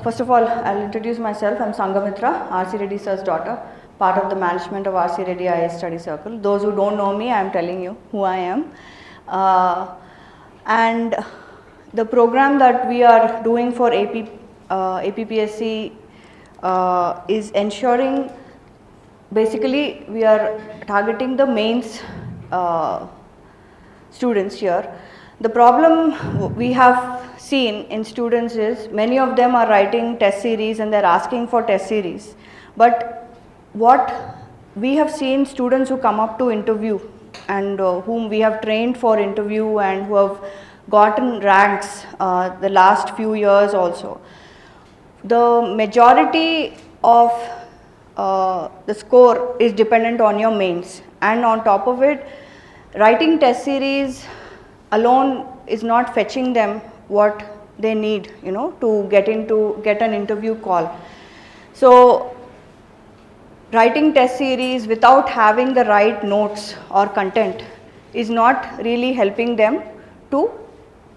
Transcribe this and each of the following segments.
First of all, I'll introduce myself. I'm Sangamitra, R.C. Reddy sir's daughter, part of the management of R.C. Reddy IAS Study Circle. Those who don't know me, I'm telling you who I am. And the program that we are doing for APPSC is ensuring, basically we are targeting the mains students here. The problem we have seen in students is many of them are writing test series and they're asking for test series. But what we have seen, students who come up to interview and whom we have trained for interview and who have gotten ranks the last few years also, the majority of the score is dependent on your mains, and on top of it, writing test series alone is not fetching them what they need, to get an interview call. So writing test series without having the right notes or content is not really helping them to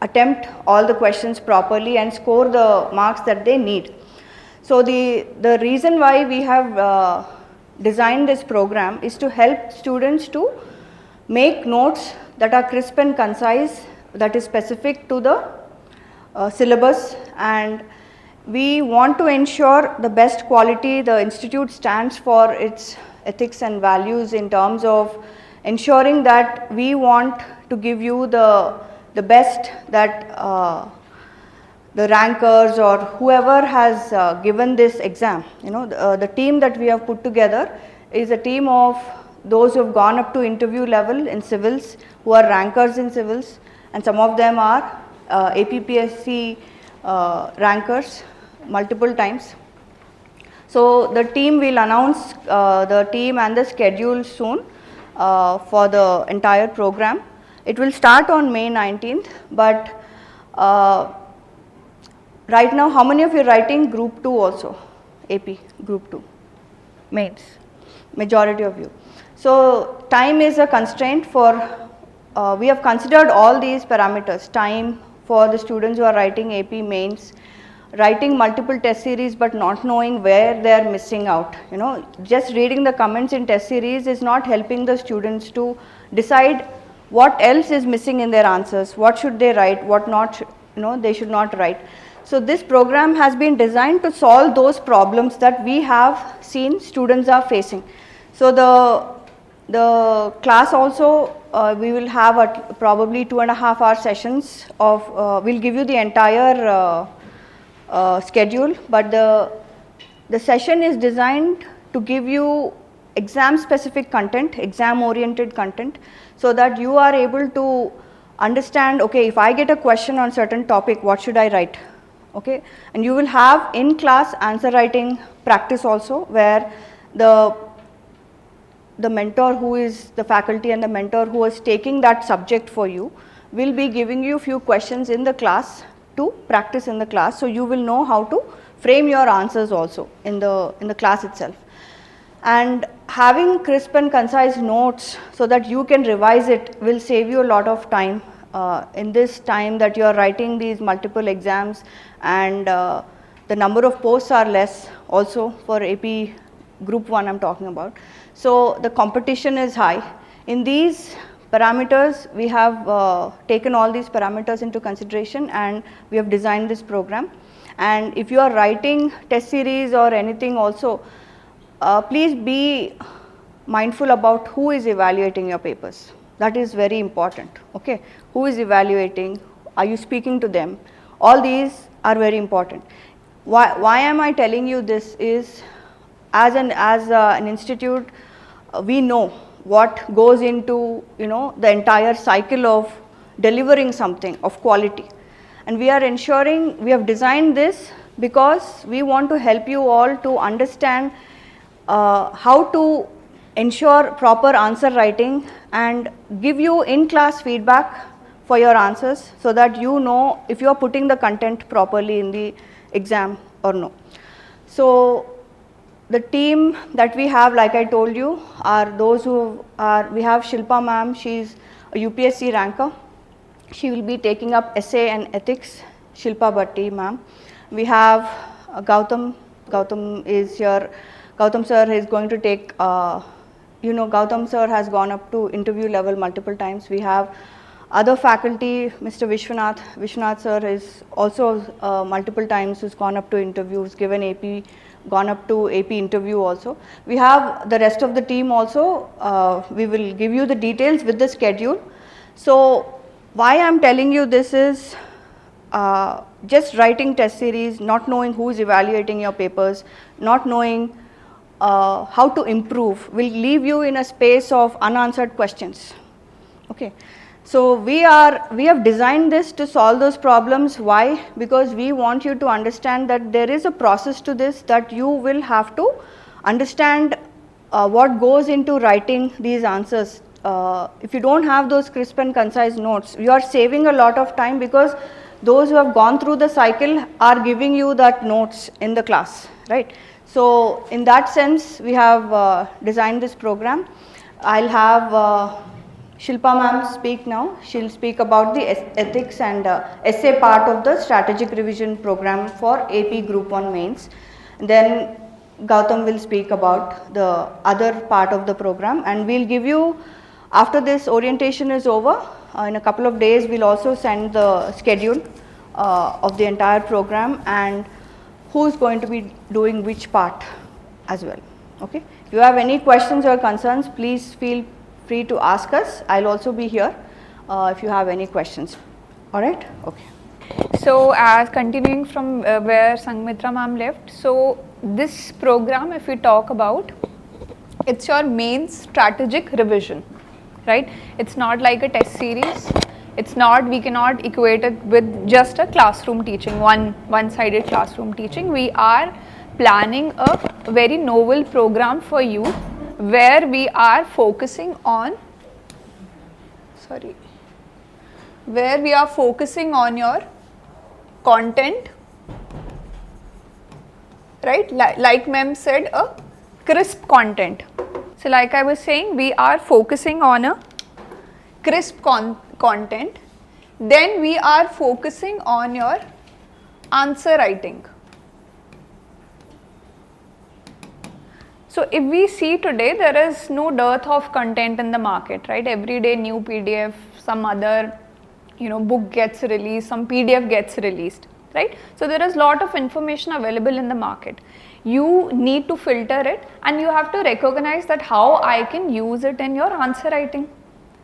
attempt all the questions properly and score the marks that they need. So the reason why we have designed this program is to help students to make notes that are crisp and concise, that is specific to the syllabus, and we want to ensure the best quality. The institute stands for its ethics and values in terms of ensuring that we want to give you the best that the rankers or whoever has given this exam, the team that we have put together is a team of those who have gone up to interview level in civils, who are rankers in civils, and some of them are APPSC rankers multiple times. So the team will announce the team and the schedule soon for the entire program. It will start on May 19th, but right now, how many of you are writing Group 2 also? AP, Group 2, mains, majority of you. So time is a constraint for, we have considered all these parameters: time for the students who are writing AP mains, writing multiple test series but not knowing where they are missing out. Just reading the comments in test series is not helping the students to decide what else is missing in their answers, what should they write, what not, they should not write. So this program has been designed to solve those problems that we have seen students are facing. So the class also, we will have probably 2.5 hour sessions of, we'll give you the entire schedule, but the session is designed to give you exam specific content, exam oriented content, so that you are able to understand, okay, if I get a question on certain topic, what should I write? Okay, and you will have in class answer writing practice also, where the mentor who is the faculty and the mentor who is taking that subject for you will be giving you few questions in the class to practice in the class, so you will know how to frame your answers also in the class itself. And having crisp and concise notes so that you can revise it will save you a lot of time in this time that you are writing these multiple exams, and the number of posts are less also for AP Group 1 I'm talking about. So the competition is high. In these parameters, we have taken all these parameters into consideration and we have designed this program. And if you are writing test series or anything also, please be mindful about who is evaluating your papers. That is very important. Okay, who is evaluating? Are you speaking to them? All these are very important. Why am I telling you this is, as an institute, we know what goes into the entire cycle of delivering something of quality, and we are ensuring, we have designed this because we want to help you all to understand how to ensure proper answer writing and give you in class feedback for your answers, so that you know if you are putting the content properly in the exam or no. So the team that we have, like I told you, are those who are, we have Shilpa ma'am, she's a UPSC ranker. She will be taking up essay and ethics, Shilpa Bhatti ma'am. We have Gautam is here. Gautam sir is going to take, Gautam sir has gone up to interview level multiple times. We have other faculty, Mr. Vishwanath sir is also multiple times who's gone up to interviews, given AP, gone up to AP interview also. We have the rest of the team also. We will give you the details with the schedule. So why I'm telling you this is just writing test series, not knowing who is evaluating your papers, not knowing how to improve will leave you in a space of unanswered questions. Okay. So we have designed this to solve those problems. Why? Because we want you to understand that there is a process to this, that you will have to understand what goes into writing these answers. If you don't have those crisp and concise notes, you are saving a lot of time, because those who have gone through the cycle are giving you that notes in the class, right? So in that sense, we have designed this program. I'll have Shilpa ma'am speak now. She'll speak about the ethics and essay part of the strategic revision program for AP Group 1 mains. And then Gautam will speak about the other part of the program, and we'll give you, after this orientation is over, in a couple of days we'll also send the schedule of the entire program and who's going to be doing which part as well. Okay. If you have any questions or concerns, please feel free to ask us. I'll also be here if you have any questions. All right? Okay. So as continuing from where Sanghmitra ma'am left, so this program, if we talk about, it's your main strategic revision, right? It's not like a test series. It's not, we cannot equate it with just a classroom teaching, one-sided classroom teaching. We are planning a very novel program for you, where we are focusing on, where we are focusing on your content, right? Like ma'am said, a crisp content. So like I was saying, we are focusing on a crisp content. Then we are focusing on your answer writing. So if we see today, there is no dearth of content in the market, right? Every day new PDF, some other, book gets released, some PDF gets released, right? So there is a lot of information available in the market. You need to filter it, and you have to recognize that how I can use it in your answer writing,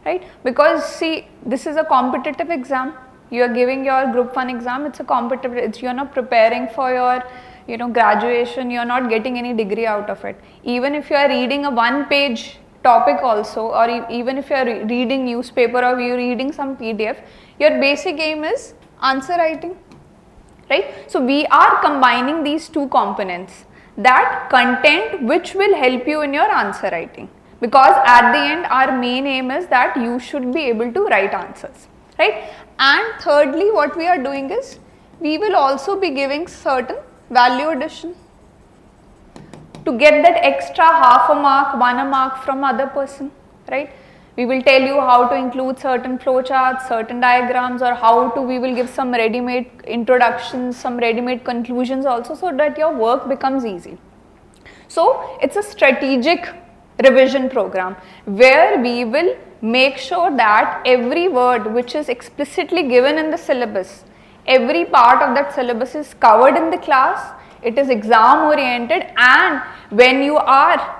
right? Because see, this is a competitive exam. You are giving your group 1 exam, it's a competitive, you're not preparing for your graduation, you're not getting any degree out of it. Even if you are reading a 1-page topic also, or even if you are reading newspaper or you're reading some PDF, your basic aim is answer writing, right? So we are combining these two components, that content which will help you in your answer writing, because at the end our main aim is that you should be able to write answers, right? And thirdly, what we are doing is, we will also be giving certain value addition to get that extra half a mark, 1 mark from other person, right? We will tell you how to include certain flowcharts, certain diagrams, or we will give some ready-made introductions, some ready-made conclusions also, so that your work becomes easy. So it's a strategic revision program, where we will make sure that every word which is explicitly given in the syllabus, every part of that syllabus is covered in the class, it is exam oriented, and when you are,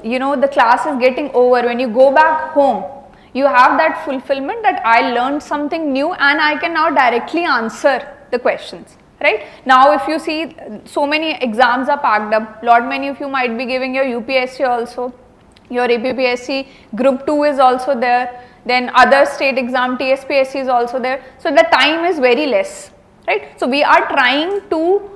the class is getting over, when you go back home, you have that fulfillment that I learned something new and I can now directly answer the questions, right? Now if you see, so many exams are packed up, many of you might be giving your UPSC also, your APPSC group 2 is also there, then other state exam TSPSC is also there, so the time is very less, right? So we are trying to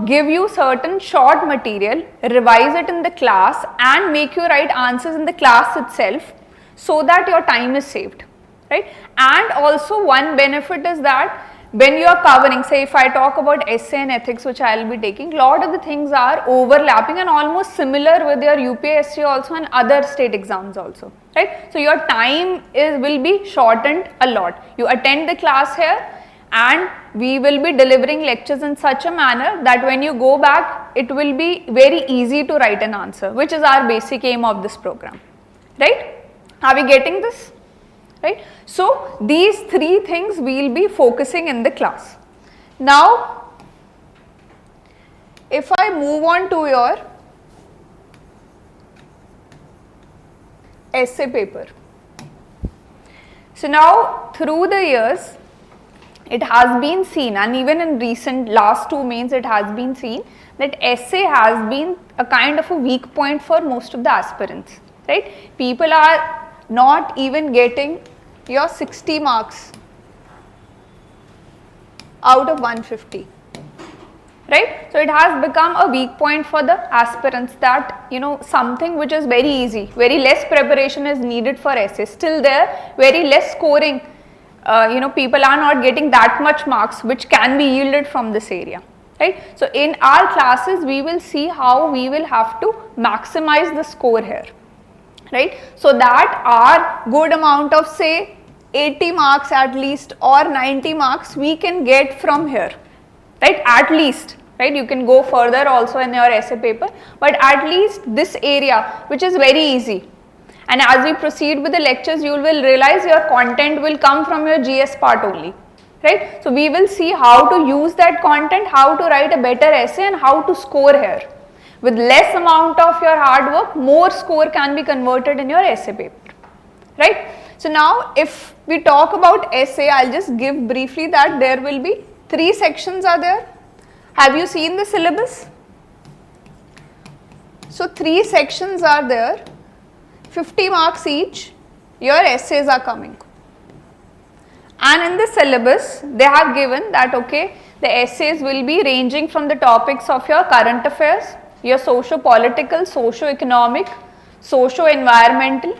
give you certain short material, revise it in the class and make you write answers in the class itself, so that your time is saved, right? And also one benefit is that when you are covering, say if I talk about essay and ethics, which I will be taking, lot of the things are overlapping and almost similar with your UPSC also and other state exams also, right? So your time will be shortened a lot. You attend the class here, and we will be delivering lectures in such a manner that when you go back, it will be very easy to write an answer, which is our basic aim of this program, right? Are we getting this? Right? So, these three things we will be focusing in the class. Now, if I move on to your essay paper. So, now through the years, it has been seen, and even in recent last 2 mains it has been seen, that essay has been a kind of a weak point for most of the aspirants, right? People are not even getting your 60 marks out of 150, right? So, it has become a weak point for the aspirants that, you know, something which is very easy, very less preparation is needed for essays, still there, very less scoring, you know, people are not getting that much marks which can be yielded from this area, right? So, in our classes we will see how we will have to maximize the score here, right? So, that our good amount of say 80 marks at least or 90 marks we can get from here, right, at least, right? You can go further also in your essay paper, but at least this area which is very easy. And as we proceed with the lectures, you will realize your content will come from your GS part only, right? So, we will see how to use that content, how to write a better essay and how to score here. With less amount of your hard work, more score can be converted in your essay paper, right? So, now if we talk about essay, I will just give briefly that there will be 3 sections are there. Have you seen the syllabus? So, 3 sections are there, 50 marks each, your essays are coming. And in the syllabus, they have given that, okay, the essays will be ranging from the topics of your current affairs, your socio-political, socio-economic, socio-environmental,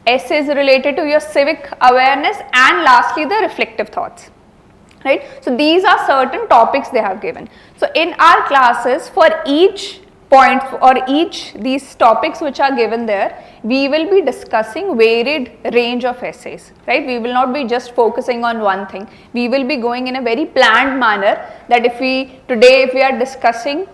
essays related to your civic awareness, and lastly the reflective thoughts, right. So, these are certain topics they have given. So, in our classes for each point or each these topics which are given there, we will be discussing varied range of essays, right. We will not be just focusing on one thing, we will be going in a very planned manner that if we are discussing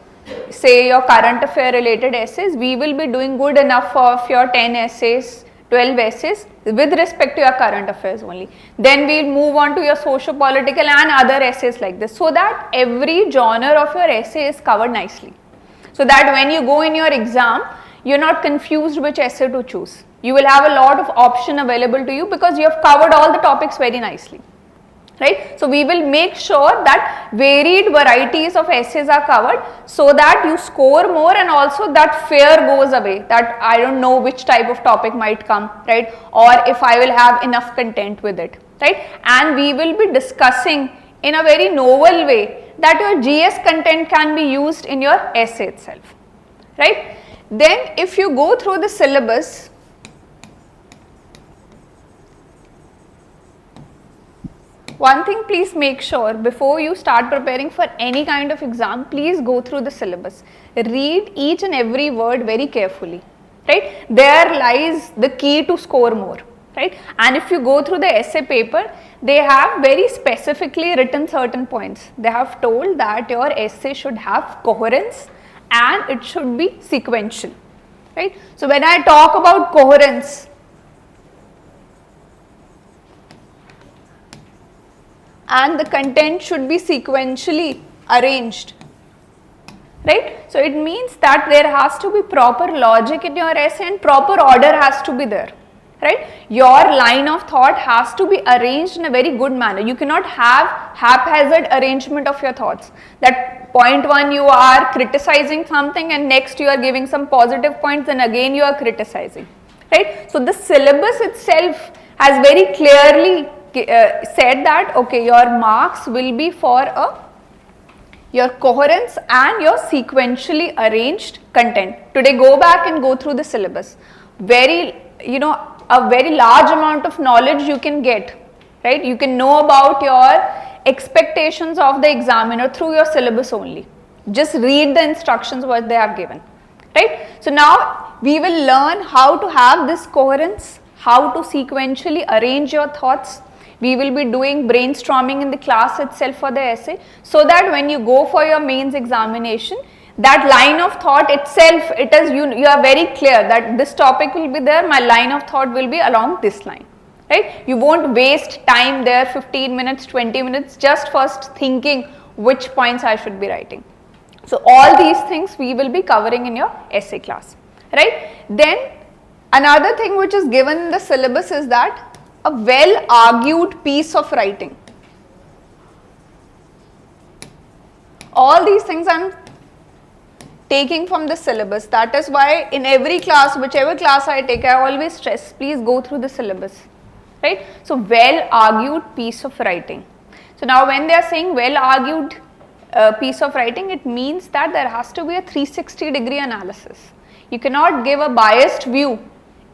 say your current affair related essays, we will be doing good enough of your 10 essays, 12 essays with respect to your current affairs only. Then we will move on to your socio-political and other essays like this, so that every genre of your essay is covered nicely. So that when you go in your exam, you are not confused which essay to choose. You will have a lot of option available to you because you have covered all the topics very nicely, right. So, we will make sure that varied varieties of essays are covered so that you score more and also that fear goes away, that I do not know which type of topic might come, right, or if I will have enough content with it, right. And we will be discussing in a very novel way that your GS content can be used in your essay itself, right. Then if you go through the syllabus, one thing please make sure before you start preparing for any kind of exam, please go through the syllabus, read each and every word very carefully, right. There lies the key to score more, right. And if you go through the essay paper, they have very specifically written certain points. They have told that your essay should have coherence and it should be sequential, right. So, when I talk about coherence, and the content should be sequentially arranged, right. So, it means that there has to be proper logic in your essay and proper order has to be there, right. Your line of thought has to be arranged in a very good manner. You cannot have haphazard arrangement of your thoughts, that point 1 you are criticizing something and next you are giving some positive points and again you are criticizing, right. So, the syllabus itself has very clearly said that okay, your marks will be for your coherence and your sequentially arranged content. Today go back and go through the syllabus, very, you know, a very large amount of knowledge you can get, right. You can know about your expectations of the examiner through your syllabus only. Just read the instructions what they have given, right. So, now we will learn how to have this coherence, how to sequentially arrange your thoughts. We will be doing brainstorming in the class itself for the essay, so that when you go for your mains examination, that line of thought itself, it is you are very clear that this topic will be there, my line of thought will be along this line, right? You won't waste time there 15 minutes, 20 minutes just first thinking which points I should be writing. So all these things we will be covering in your essay class, right? Then another thing which is given in the syllabus is that a well argued piece of writing. All these things I am taking from the syllabus. That is why in every class, whichever class I take, I always stress, please go through the syllabus, right? So well argued piece of writing. So now when they are saying well argued piece of writing, it means that there has to be a 360-degree analysis. You cannot give a biased view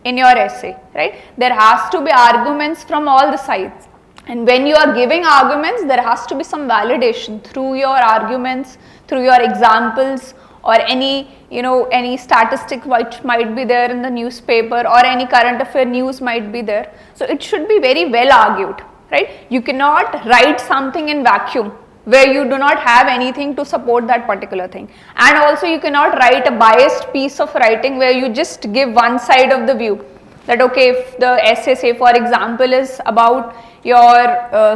in your essay, right? There has to be arguments from all the sides. And when you are giving arguments, there has to be some validation through your arguments, through your examples, or any any statistic which might be there in the newspaper, or any current affair news might be there. So it should be very well argued, right? You cannot write something in vacuum where you do not have anything to support that particular thing. And also you cannot write a biased piece of writing where you just give one side of the view, that okay, if the essay, say for example, is about your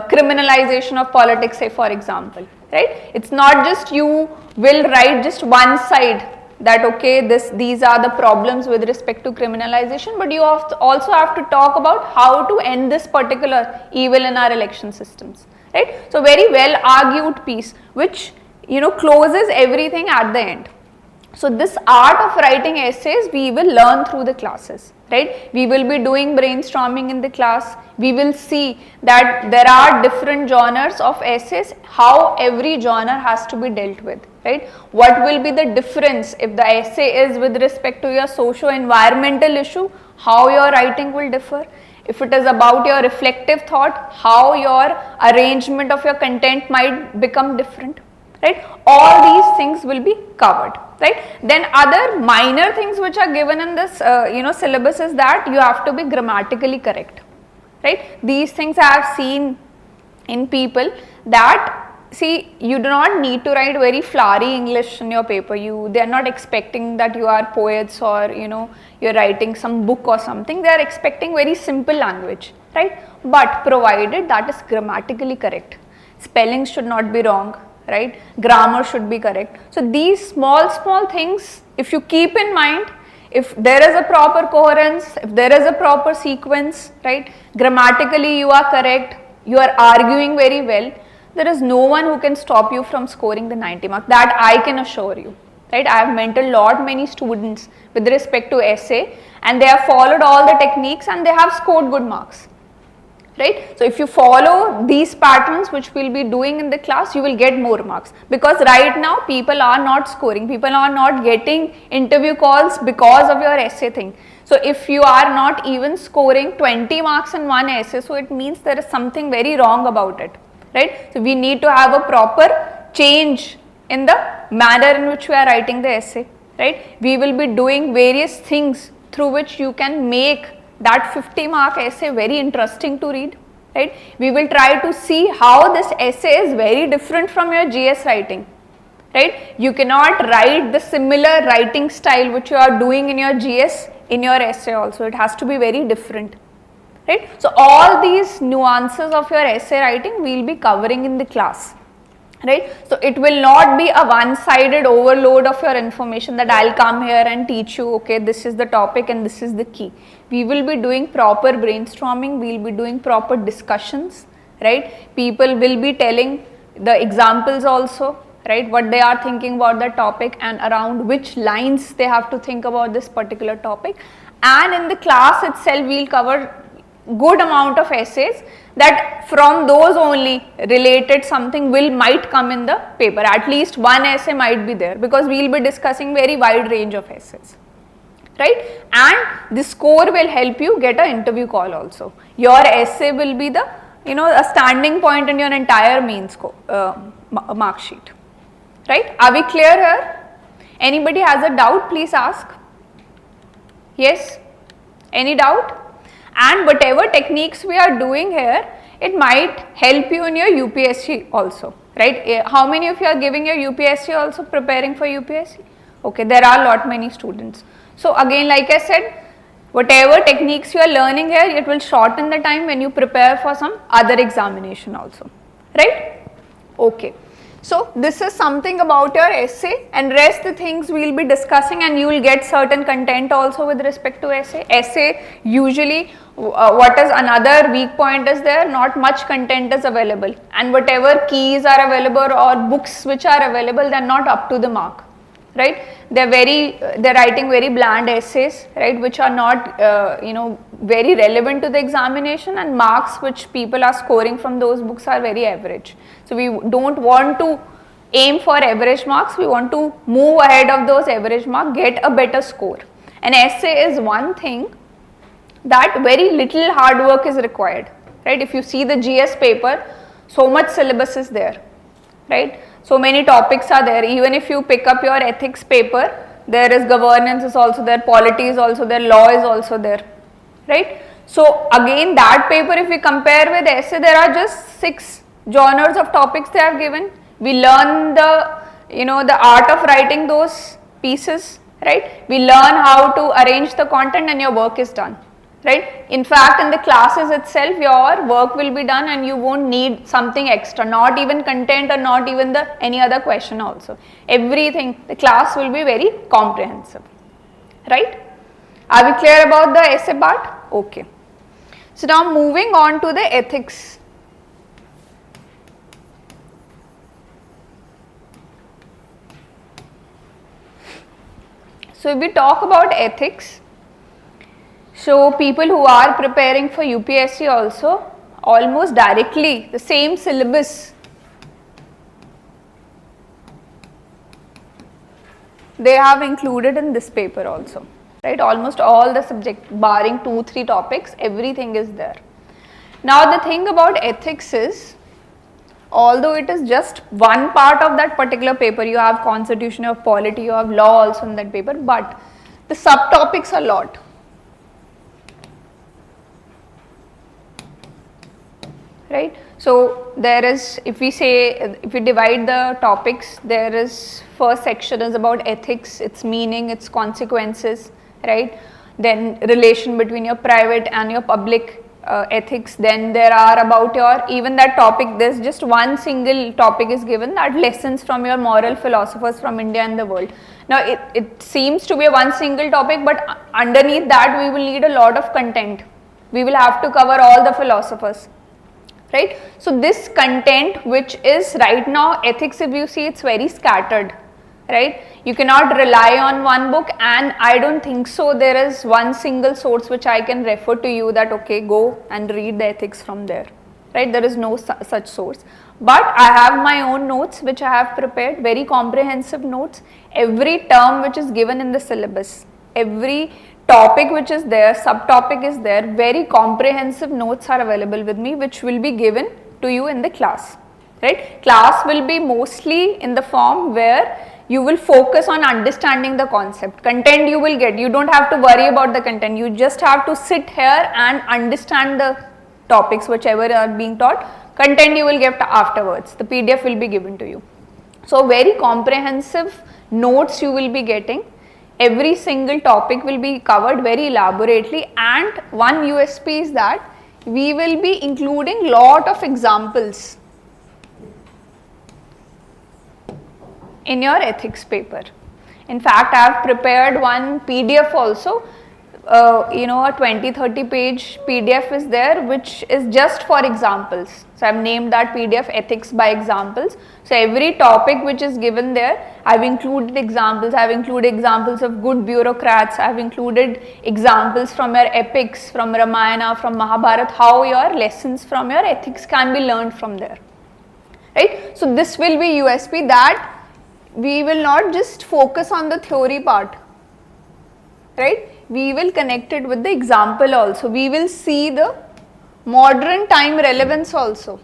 criminalization of politics, say for example, right? It's not just you will write just one side, that okay, these are the problems with respect to criminalization, but you also have to talk about how to end this particular evil in our election systems, right? So very well argued piece which closes everything at the end. So this art of writing essays we will learn through the classes, right? We will be doing brainstorming in the class. We will see that there are different genres of essays, how every genre has to be dealt with, right? What will be the difference if the essay is with respect to your socio-environmental issue, how your writing will differ. If it is about your reflective thought, how your arrangement of your content might become different, right? All these things will be covered, right? Then other minor things which are given in this syllabus is that you have to be grammatically correct, right? These things I have seen in people that, see, you do not need to write very flowery English in your paper. They are not expecting that you are poets or you're writing some book or something. They are expecting very simple language, right? But provided that is grammatically correct. Spelling should not be wrong, right? Grammar should be correct. So these small things, if you keep in mind, if there is a proper coherence, if there is a proper sequence, right? Grammatically you are correct, you are arguing very well, there is no one who can stop you from scoring the 90 marks. That I can assure you, right? I have mentored many students with respect to essay, and they have followed all the techniques and they have scored good marks, right? So if you follow these patterns which we will be doing in the class, you will get more marks, because right now people are not scoring, people are not getting interview calls because of your essay thing. So if you are not even scoring 20 marks in one essay, so it means there is something very wrong about it, right? So we need to have a proper change in the manner in which we are writing the essay, right? We will be doing various things through which you can make that 50-mark essay very interesting to read, right? We will try to see how this essay is very different from your GS writing, right? You cannot write the similar writing style which you are doing in your GS in your essay also. It has to be very different, right? So all these nuances of your essay writing we will be covering in the class, right? So it will not be a one-sided overload of your information that I'll come here and teach you, okay, this is the topic and this is the key. We will be doing proper brainstorming, we will be doing proper discussions, right? People will be telling the examples also, right, what they are thinking about the topic and around which lines they have to think about this particular topic. And in the class itself we will cover good amount of essays that from those only related something might come in the paper. At least one essay might be there, because we will be discussing very wide range of essays, right? And the score will help you get an interview call also. Your essay will be the a standing point in your entire main mark sheet, right? Are we clear here? Anybody has a doubt, please ask. Yes? Any doubt? And whatever techniques we are doing here, it might help you in your UPSC also, right? How many of you are giving your UPSC also, preparing for UPSC? Okay, there are lot many students. So again, like I said, whatever techniques you are learning here, it will shorten the time when you prepare for some other examination also, right? Okay. So this is something about your essay, and rest the things we will be discussing, and you will get certain content also with respect to essay. Essay usually what is another weak point is there, not much content is available, and whatever keys are available or books which are available, they are not up to the mark, right? They're writing very bland essays, right, which are not very relevant to the examination, and marks which people are scoring from those books are very average. So we don't want to aim for average marks, we want to move ahead of those average marks, get a better score. An essay is one thing that very little hard work is required, right? If you see the GS paper, so much syllabus is there, right? So many topics are there. Even if you pick up your ethics paper, there is governance is also there, polity is also there, law is also there, right? So again, that paper, if we compare with essay, there are just 6 genres of topics they have given. We learn the art of writing those pieces, right? We learn how to arrange the content, and your work is done, right? In fact, in the classes itself, your work will be done, and you won't need something extra, not even content or not even any other question also. Everything, the class will be very comprehensive, right? Are we clear about the essay part? Okay. So now moving on to the ethics. So if we talk about ethics, so people who are preparing for UPSC also, almost directly the same syllabus they have included in this paper also, right? Almost all the subject barring 2-3 topics, everything is there. Now the thing about ethics is, although it is just one part of that particular paper, you have constitution, you have polity, you have law also in that paper, but the subtopics are a lot. Right? So there is, if we divide the topics, there is first section is about ethics, its meaning, its consequences, right? Then relation between your private and your public ethics. Then there are about your, even that topic, there's just one single topic is given, that lessons from your moral philosophers from India and the world. Now it seems to be a one single topic, but underneath that we will need a lot of content. We will have to cover all the philosophers. Right? So this content, which is right now ethics, if you see, it's very scattered, right? You cannot rely on one book, and I don't think so there is one single source which I can refer to you that okay, go and read the ethics from there, right? There is no such source. But I have my own notes which I have prepared, very comprehensive notes. Every term which is given in the syllabus, every topic which is there, subtopic is there, very comprehensive notes are available with me, which will be given to you in the class, right? Class will be mostly in the form where you will focus on understanding the concept. Content you will get, you don't have to worry about the content, you just have to sit here and understand the topics whichever are being taught. Content you will get afterwards, the PDF will be given to you. So very comprehensive notes you will be getting. Every single topic will be covered very elaborately, and one USP is that we will be including lot of examples in your ethics paper. In fact, I have prepared one PDF also, a 20-30 page PDF is there, which is just for examples. So I have named that PDF ethics by examples. So every topic which is given there, I have included examples. I have included examples of good bureaucrats. I have included examples from your epics, from Ramayana, from Mahabharata, how your lessons from your ethics can be learned from there, right? So this will be USP, that we will not just focus on the theory part, right? We will connect it with the example also. We will see the modern time relevance also.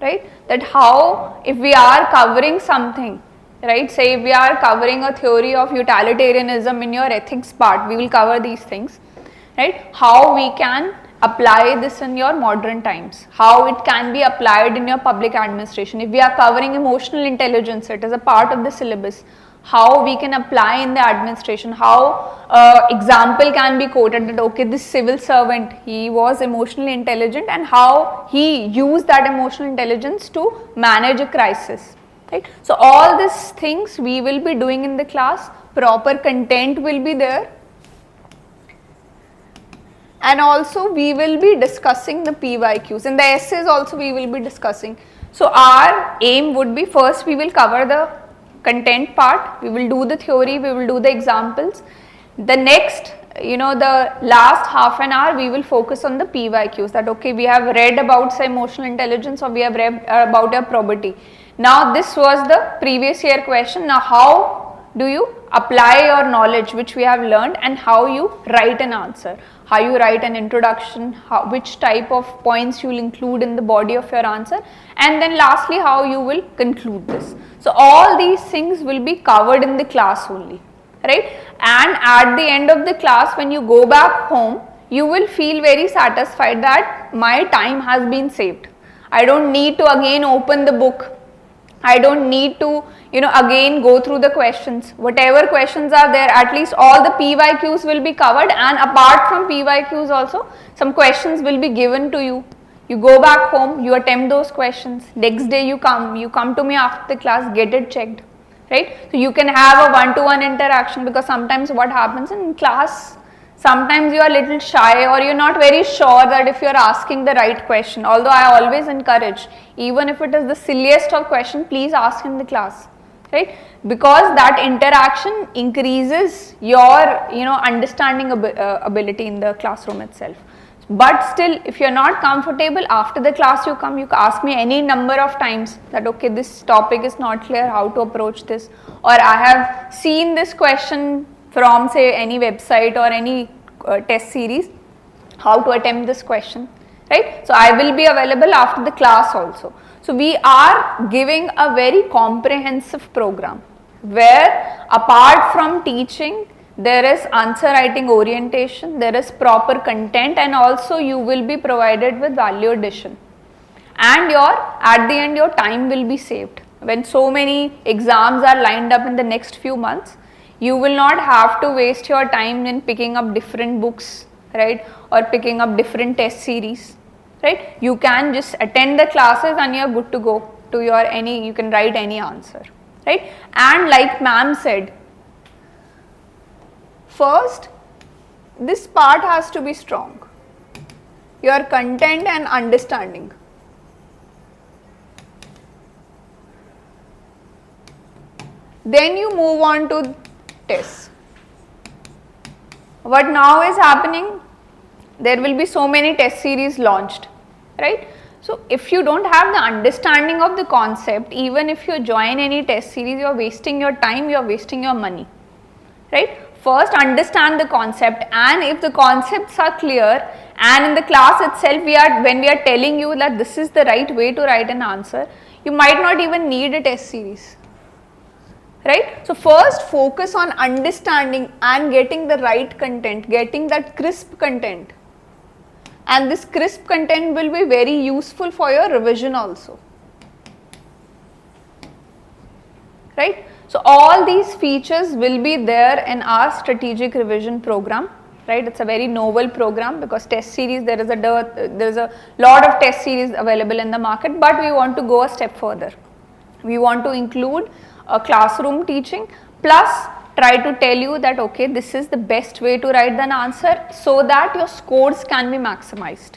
Right? That how, if we are covering something, right? Say if we are covering a theory of utilitarianism in your ethics part, we will cover these things, right? How we can apply this in your modern times, how it can be applied in your public administration. If we are covering emotional intelligence, it is a part of the syllabus, how we can apply in the administration, how example can be quoted that okay, this civil servant, he was emotionally intelligent and how he used that emotional intelligence to manage a crisis, right? So all these things we will be doing in the class, proper content will be there, and also we will be discussing the PYQs. In the essays also we will be discussing. So our aim would be, first we will cover the content part, we will do the theory, we will do the examples. The next, the last half an hour we will focus on the PYQs, that okay, we have read about say emotional intelligence or we have read about your probity. Now this was the previous year question. Now how do you apply your knowledge which we have learned and how you write an answer, how you write an introduction, which type of points you will include in the body of your answer, and then lastly how you will conclude this. So all these things will be covered in the class only, right? And at the end of the class, when you go back home, you will feel very satisfied that my time has been saved. I don't need to again open the book, I don't need to again go through the questions. Whatever questions are there, at least all the PYQs will be covered, and apart from PYQs also some questions will be given to you. You go back home, you attempt those questions, next day you come to me after the class, get it checked, right? So you can have a one-to-one interaction, because sometimes what happens in class, sometimes you are a little shy or you're not very sure that if you're asking the right question. Although I always encourage, even if it is the silliest of question, please ask in the class, right? Because that interaction increases your understanding ability in the classroom itself. But still, if you're not comfortable, after the class you ask me any number of times that okay, this topic is not clear, how to approach this, or I have seen this question from say any website or any test series, how to attempt this question, right? So I will be available after the class also. So we are giving a very comprehensive program where apart from teaching, there is answer writing orientation, there is proper content, and also you will be provided with value addition, and at the end your time will be saved. When so many exams are lined up in the next few months, you will not have to waste your time in picking up different books, right, or picking up different test series, right? You can just attend the classes and you are good to go to you can write any answer, right? And like ma'am said, first this part has to be strong, your content and understanding. Then you move on to tests. What now is happening, there will be so many test series launched, right? So if you don't have the understanding of the concept, even if you join any test series, you are wasting your time, you are wasting your money, right? First understand the concept, and if the concepts are clear, and in the class itself when we are telling you that this is the right way to write an answer, you might not even need a test series, right? So first focus on understanding and getting the right content, getting that crisp content, and this crisp content will be very useful for your revision also, right? So all these features will be there in our strategic revision program, right? It's a very novel program because test series, there is a lot of test series available in the market, but we want to go a step further. We want to include a classroom teaching, plus try to tell you that okay, this is the best way to write an answer so that your scores can be maximized,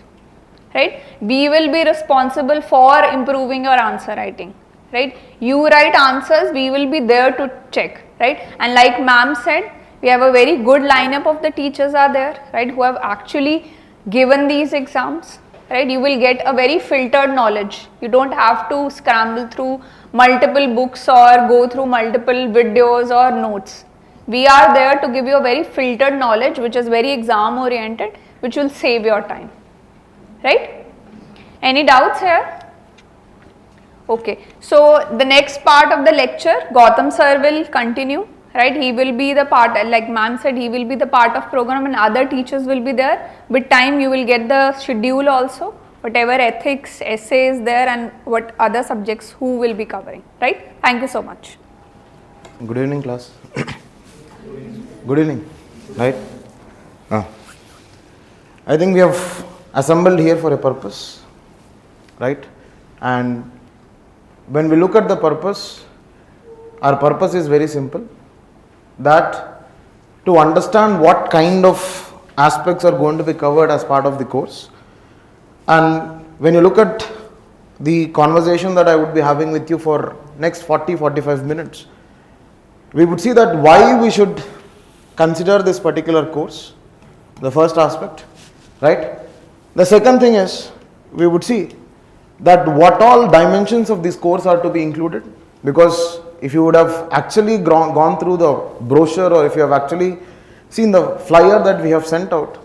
right? We will be responsible for improving your answer writing, right? You write answers, we will be there to check, right? And like ma'am said, we have a very good lineup of the teachers are there, right, who have actually given these exams, right? You will get a very filtered knowledge. You don't have to scramble through multiple books or go through multiple videos or notes. We are there to give you a very filtered knowledge which is very exam oriented, which will save your time, right? Any doubts here? Okay, so the next part of the lecture, Gautam sir will continue, right? He will be the part, like ma'am said, he will be the part of program and other teachers will be there. With time, you will get the schedule also, whatever ethics, essays there and what other subjects who will be covering, right? Thank you so much. Good evening, class. Good evening, right? I think we have assembled here for a purpose, right? And when we look at the purpose, our purpose is very simple, that to understand what kind of aspects are going to be covered as part of the course. And when you look at the conversation that I would be having with you for next 40-45 minutes, we would see that why we should consider this particular course, the first aspect, right? The second thing is, we would see that what all dimensions of this course are to be included, because if you would have actually gone through the brochure, or if you have actually seen the flyer that we have sent out,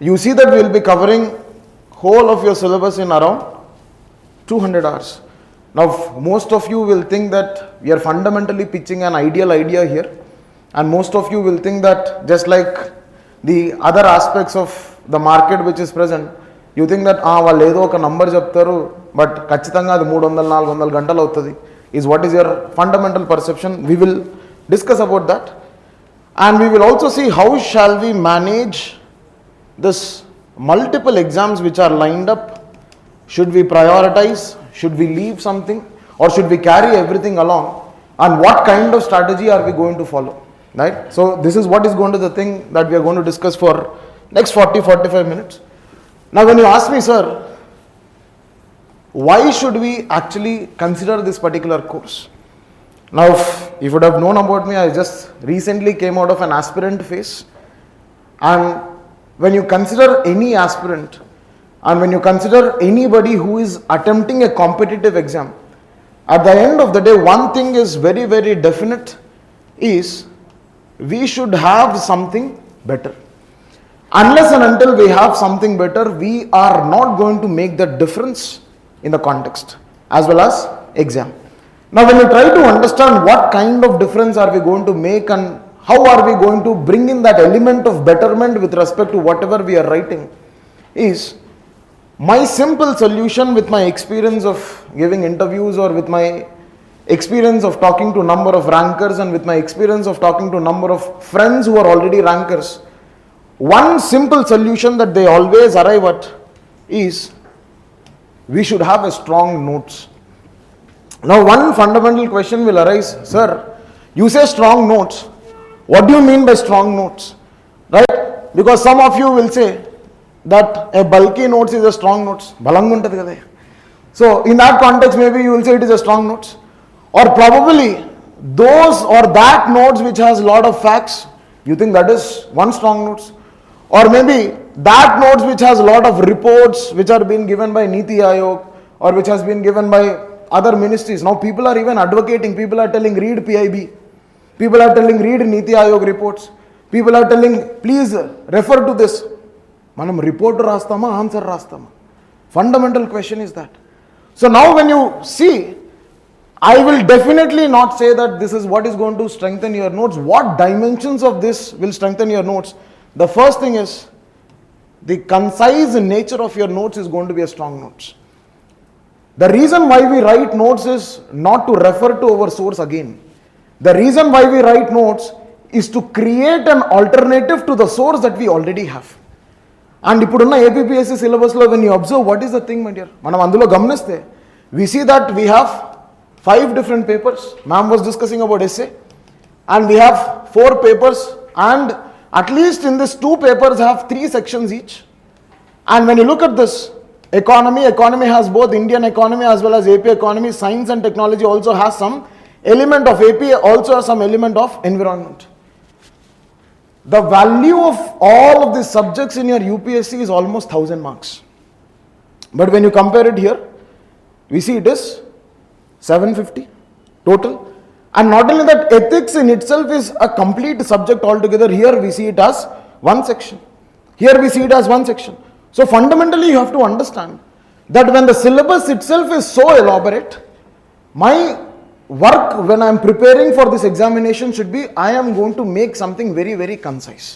you see that we will be covering whole of your syllabus in around 200 hours. Now, most of you will think that we are fundamentally pitching an ideal idea here, and most of you will think that just like the other aspects of the market which is present, you think that వాళ్ళు ఏదో ఒక number చెప్తారు but ఖచ్చితంగా అది 300-400 గంటలు అవుతుంది, is what is your fundamental perception. We will discuss about that, and we will also see how shall we manage this multiple exams which are lined up. Should we prioritize, should we leave something, or should we carry everything along, and what kind of strategy are we going to follow, right? So this is what is going to the thing that we are going to discuss for next 40-45 minutes. Now when you ask me, sir, why should we actually consider this particular course? Now if you would have known about me, I just recently came out of an aspirant phase, and when you consider any aspirant, and when you consider anybody who is attempting a competitive exam, at the end of the day, one thing is very, very definite, is we should have something better. Unless and until we have something better, we are not going to make the difference in the context as well as exam. Now when you try to understand what kind of difference are we going to make, and how are we going to bring in that element of betterment with respect to whatever we are writing, is my simple solution with my experience of giving interviews, or with my experience of talking to number of rankers, and with my experience of talking to number of friends who are already rankers. One simple solution that they always arrive at is, we should have a strong notes. Now one fundamental question will arise, sir, you say strong notes, what do you mean by strong notes, right? Because some of you will say that a bulky notes is a strong notes. Balangu untadi kada. So in that context, maybe you will say it is a strong notes, or probably those or that notes which has lot of facts, you think that is one strong notes, or maybe that notes which has lot of reports which are being given by Niti Aayog, or which has been given by other ministries. Now people are even advocating, people are telling read PIB, people are telling read Niti Aayog reports, people are telling please refer to this. Manam report rastama, answer rastama. Fundamental question is that. So now when you see, I will definitely not say that this is what is going to strengthen your notes. What dimensions of this will strengthen your notes? The first thing is, the concise nature of your notes is going to be a strong notes. The reason why we write notes is not to refer to our source again. The reason why we write notes is to create an alternative to the source that we already have. And ippudunna APPSC syllabus lo, when you observe, what is the thing, my dear? Manam andulo gamaniste, we see that we have 5 different papers. Ma'am was discussing about essay, and we have 4 papers, and at least in this 2 papers have 3 sections each. And when you look at this, economy has both Indian economy as well as AP economy. Science and technology also has some element of AP, also has some element of environment. The value of all of these subjects in your UPSC is almost 1000 marks. But when you compare it here, we see it is 750 total. And not only that, ethics in itself is a complete subject altogether. Here we see it as one section. Here we see it as one section. So fundamentally you have to understand that when the syllabus itself is so elaborate, my work when I am preparing for this examination should be, I am going to make something very, very concise.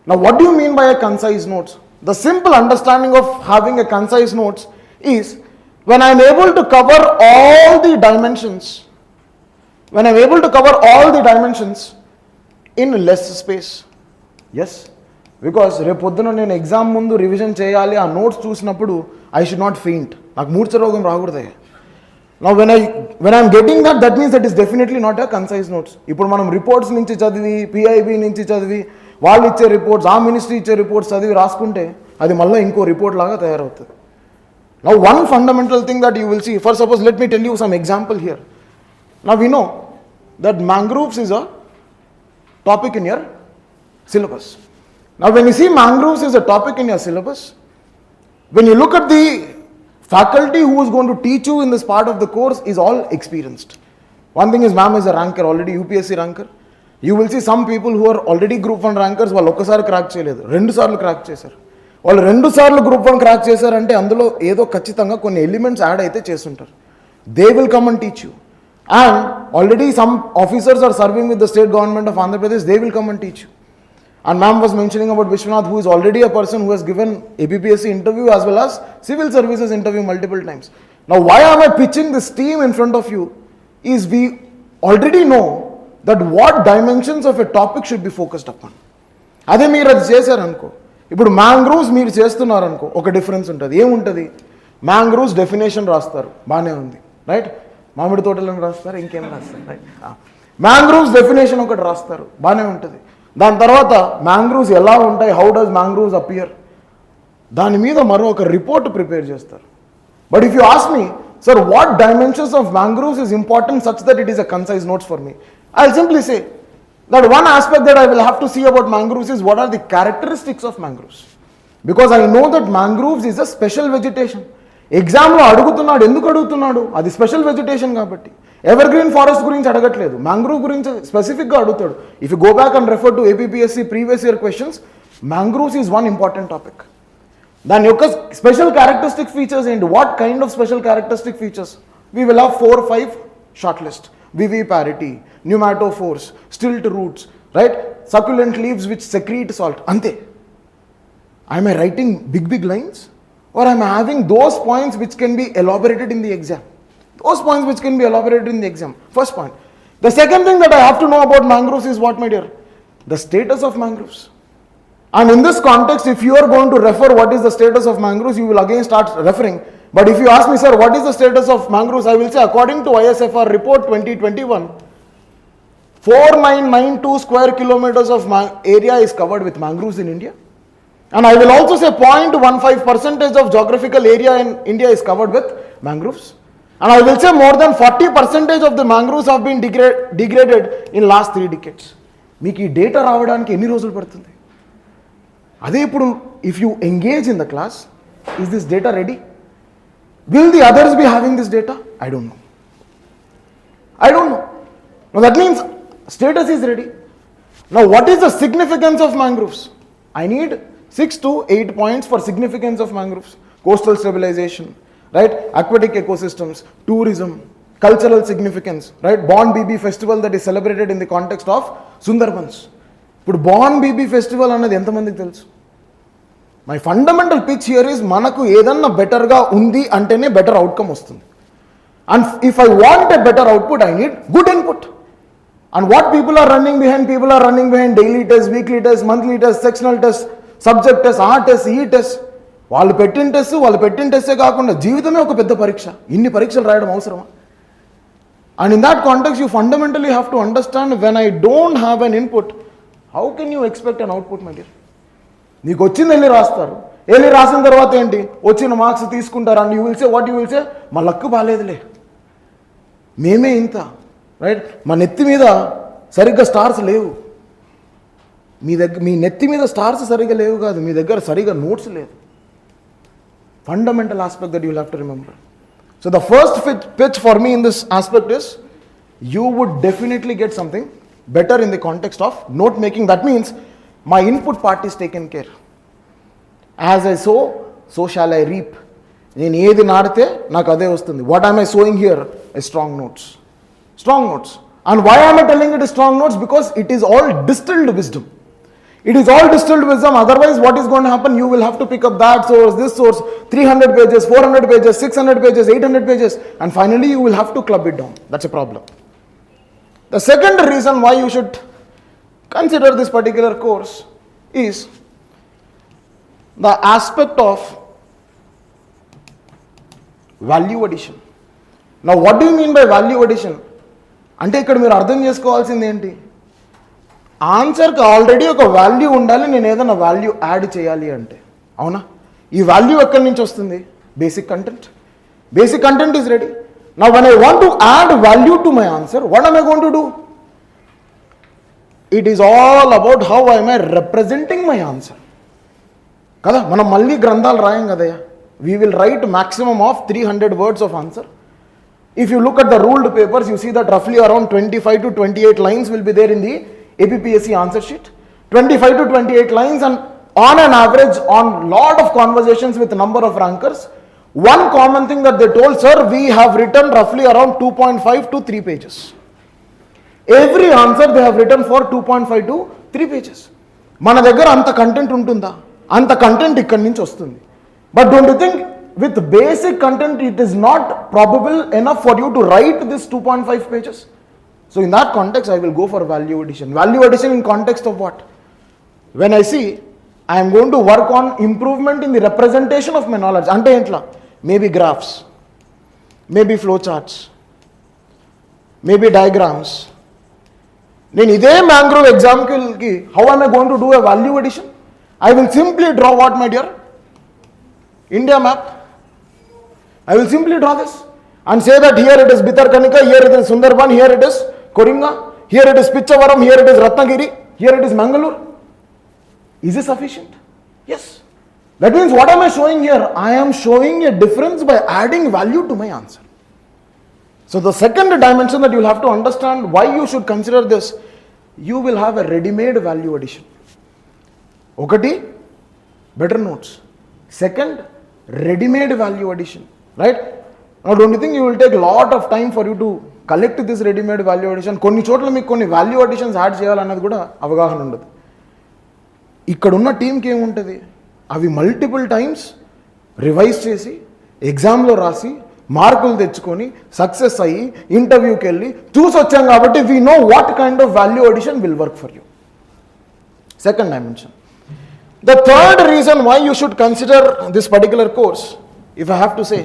Now, what do you mean by a concise notes? The simple understanding of having a concise notes is when I am able to cover all the dimensions, when I am able to cover all the dimensions in less space. Yes, because రేపొద్దున నేను exam ముందు revision చేయాలి, ఆ notes చూసినప్పుడు I should not faint. నాకు మూర్ఛ రోగం రాకూడదు. Now when I am getting that means that is definitely not a concise notes. ఇప్పుడు మనం రిపోర్ట్స్ నుంచి చదివి, పిఐబి నుంచి చదివి, వాళ్ళు ఇచ్చే రిపోర్ట్స్, ఆ మినిస్ట్రీ ఇచ్చే రిపోర్ట్స్ చదివి రాసుకుంటే అది మళ్ళీ ఇంకో రిపోర్ట్ లాగా తయారవుతుంది. Now one fundamental thing that you will see, for suppose let me tell you some example here. Now we know that mangroves is a topic in your syllabus. Now when you see mangroves is a topic in your syllabus, when you look at the faculty who is going to teach you in this part of the course is all experienced. One thing is ma'am is a ranker, already UPSC ranker. You will see some people who are already group 1 rankers, వాళ్ళు ఒక్కసారి crack చేయలేదు, 2 సార్లు crack చేశారు. వాళ్ళు 2 సార్లు group 1 crack చేశారంటే అందులో ఏదో ఖచ్చితంగా కొన్ని ఎలిమెంట్స్ యాడ్ అయితే చేస్తుంటారు. They will come and teach you. And already some officers are serving with the state government of Andhra Pradesh, they will come and teach you. And ma'am was mentioning about Vishwanath, who is already a person who has given APPSC interview as well as civil services interview multiple times. Now why am I pitching this team in front of you is we already know that what dimensions of a topic should be focused upon. అదే మీరు అది చేశారనుకో, ఇప్పుడు mangroves మీరు చేస్తున్నారనుకో, ఒక difference ఉంటుంది. ఏముంటుంది? Mangroves definition రాస్తారు, బాగానే ఉంది, రైట్? మామిడి తోటలను రాస్తారు, ఇంకేం రాస్తారు, రైట్? మ్యాంగ్రూవ్స్ డెఫినేషన్ ఒకటి రాస్తారు, బాగానే ఉంటుంది. దాని తర్వాత మ్యాంగ్రూవ్స్ ఎలా ఉంటాయి, హౌ డస్ మ్యాంగ్రూవ్స్ అపియర్, దాని మీద మరో ఒక రిపోర్ట్ ప్రిపేర్ చేస్తారు. But if you ask me, sir, what dimensions of mangroves is important such that it is a concise notes for me? I'll simply say that one aspect that I will have to see about mangroves is what are the characteristics of mangroves. Because I know that mangroves is a special vegetation. ఎగ్జామ్లో అడుగుతున్నాడు, ఎందుకు అడుగుతున్నాడు? అది special vegetation కాబట్టి. Ever green forest గురించి అడగట్లేదు, mangrove గురించి స్పెసిఫిక్గా అడుగుతాడు. If you go back and refer to APPSC previous year questions, mangroves is one important topic. దాని యొక్క స్పెషల్ క్యారెక్టరిస్టిక్ ఫీచర్స్ ఏంటి? What kind of special characteristic features? We will have 4-5 short list. Viviparity, pneumatophores, stilt roots, right? Succulent leaves which secrete salt. అంతే. I'm I writing big lines or I am having those points which can be elaborated in the exam? Those points which can be elaborated in the exam. First point. The second thing that I have to know about mangroves is what, my dear? The status of mangroves. And in this context, if you are going to refer what is the status of mangroves, you will again start referring. But if you ask me, sir, what is the status of mangroves? I will say, according to ISFR report 2021, 4992 square kilometers of area is covered with mangroves in India. And I will also say 0.15% of geographical area in India is covered with mangroves. And I will say more than 40% of the mangroves have been degraded in last 3 decades. మీకు ఈ data రావడానికి ఎన్ని రోజులు పడుతుంది? అదే ఇప్పుడు if you engage in the class, is this data ready? Will the others be having this data? I don't know. Now that means status is ready. Now what is the significance of mangroves? I need 6 to 8 points for significance of mangroves. Coastal stabilization, right? Aquatic ecosystems, tourism, cultural significance, right? Born BB festival that is celebrated in the context of Sundarbans. But Born BB festival annadi entamandiki telusu? My fundamental pitch here is manaku edanna better ga undi antene better outcome vastundi. And if I want a better output, I need good input. And what people are running behind daily tests, weekly tests, monthly tests, sectional tests, subject test, ఆ test, ఈ test, వాళ్ళు పెట్టిన టెస్టే కాకుండా జీవితమే ఒక పెద్ద పరీక్ష. ఇన్ని పరీక్షలు రాయడం అవసరమా? And in that context you fundamentally have to understand, when I don't have an input, how can you expect an output, my dear? నీకు వచ్చింది వెళ్ళి రాస్తారు, వెళ్ళి రాసిన తర్వాత ఏంటి? వచ్చిన మార్క్స్ తీసుకుంటారు. And you will say what you will say, మా లక్కు బాగాలేదులే, మేమే ఇంత, రైట్? మా నెత్తి మీద సరిగ్గా స్టార్స్ లేవు, మీ నెత్తి మీద స్టార్స్ సరిగా లేవు కాదు, మీ దగ్గర సరిగా నోట్స్ లేదు. Fundamental aspect that you will have to remember. So the first pitch for me in this aspect is, you would definitely get something better in the context of note making. That means my input part is taken care. As I sow, so shall I reap. నేను ఏది నాడితే నాకు అదే వస్తుంది. What am I showing here? Strong notes. And why am I telling it is strong notes? Because it is all distilled wisdom. It is all distilled wisdom. Otherwise, what is going to happen? You will have to pick up that source, this source, 300 pages, 400 pages, 600 pages, 800 pages, and finally you will have to club it down. That's a problem. The second reason why you should consider this particular course is the aspect of value addition. Now, what do you mean by value addition? అంటే ఇక్కడ మీరు అర్థం చేసుకోవాల్సింది ఏంటి? ఆన్సర్కి already ఒక value ఉండాలి, నేను ఏదైనా వాల్యూ యాడ్ చేయాలి అంటే. అవునా? ఈ వాల్యూ ఎక్కడి నుంచి వస్తుంది? Basic content is ready. Now when I want to add value to my answer, what am I going to do? It is all about how am I representing my answer. కదా, మనం మళ్ళీ గ్రంథాలు రాయం కదయ్యా. We will write maximum of 300 words of answer. If you look at the ruled papers, you see that roughly around 25 to 28 lines will be there in the APPSC answer sheet. 25 to 28 lines, and on an average, on lot of conversations with number of rankers, one common thing that they told, sir, we have written roughly around 2.5 to 3 pages. Every answer they have written for 2.5 to 3 pages. మన దగ్గర అంత content ఉంటుందా? అంత content ఇక్కడి నుంచి వస్తుంది. But don't you think with basic content it is not probable enough for you to write this 2.5 pages? So in that context I will go for value addition. Value addition in context of what? When I see I am going to work on improvement in the representation of my knowledge. Ante entla, maybe graphs, maybe flow charts, maybe diagrams. నేను ఇదే mangrove ఎగ్జాంపుల్కి how am I going to do a value addition? I will simply draw what, my dear? India map. I will simply draw this and say that here it is Bhitarkanika, here it is Sundarban, here it is Koringa, here it is Pichavaram, here it is Ratnagiri, here it is Mangalore. Is this sufficient? Yes. That means what am I showing here? I am showing a difference by adding value to my answer. So the second dimension that you will have to understand why you should consider this, you will have a ready-made value addition. Okati, better notes. Second, ready-made value addition, right? Now don't you think you will take a lot of time for you to collect this ready-made value addition? కొన్ని చోట్ల మీకు కొన్ని value additions add చేయాలన్నది కూడా అవగాహన ఉండదు. ఇక్కడున్న టీంకి ఏముంటుంది? అవి మల్టిపుల్ టైమ్స్ రివైజ్ చేసి ఎగ్జామ్లో రాసి మార్కులు తెచ్చుకొని సక్సెస్ అయ్యి ఇంటర్వ్యూకి వెళ్ళి చూసి వచ్చాం కాబట్టి we know what kind of value addition will work for you. Second dimension. The third reason why you should consider this particular course, if I have to say,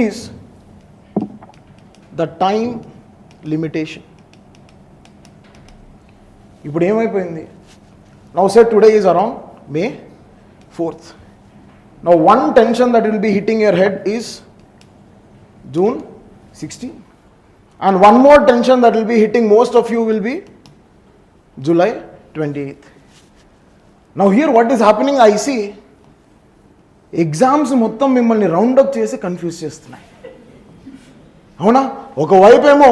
is the time limitation. ఇప్పుడు ఏమైపోయింది? Now say today is around May 4th. Now one tension that will be hitting your head is June 16th, and one more tension that will be hitting most of you will be July 28th. Now here what is happening, I see exams మొత్తం మిమ్మల్ని round up చేసి confuse చేస్తున్నాయి. అవునా? ఒకవైపు ఏమో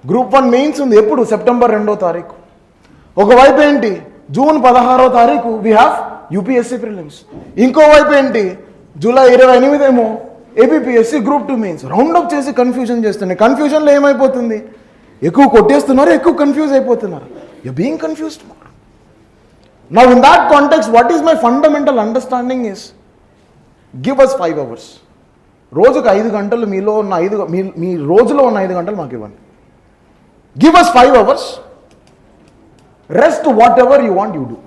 group 1 mains ఉంది, ఎప్పుడు? September 2వ తారీఖు. ఒకవైపు ఏంటి? జూన్ 16వ తారీఖు వి హ్యావ్ యూపీఎస్సీ ప్రిలిమ్స్. ఇంకోవైపు ఏంటి? జూలై 28 ఏమో ఏపీపీఎస్సీ గ్రూప్ 2 మెయిన్స్. రౌండప్ చేసి కన్ఫ్యూజన్ చేస్తున్నాయి. కన్ఫ్యూజన్లో ఏమైపోతుంది? ఎక్కువ కొట్టేస్తున్నారు, ఎక్కువ కన్ఫ్యూజ్ అయిపోతున్నారు. You being confused more. Now in that context, what is my fundamental understanding is, give us 5 hours. రోజుకు 5 గంటలు మీలో ఉన్న 5 మీ రోజులో ఉన్న 5 గంటలు మాకు ఇవ్వండి. Give us 5 hours. Rest whatever you want, you do.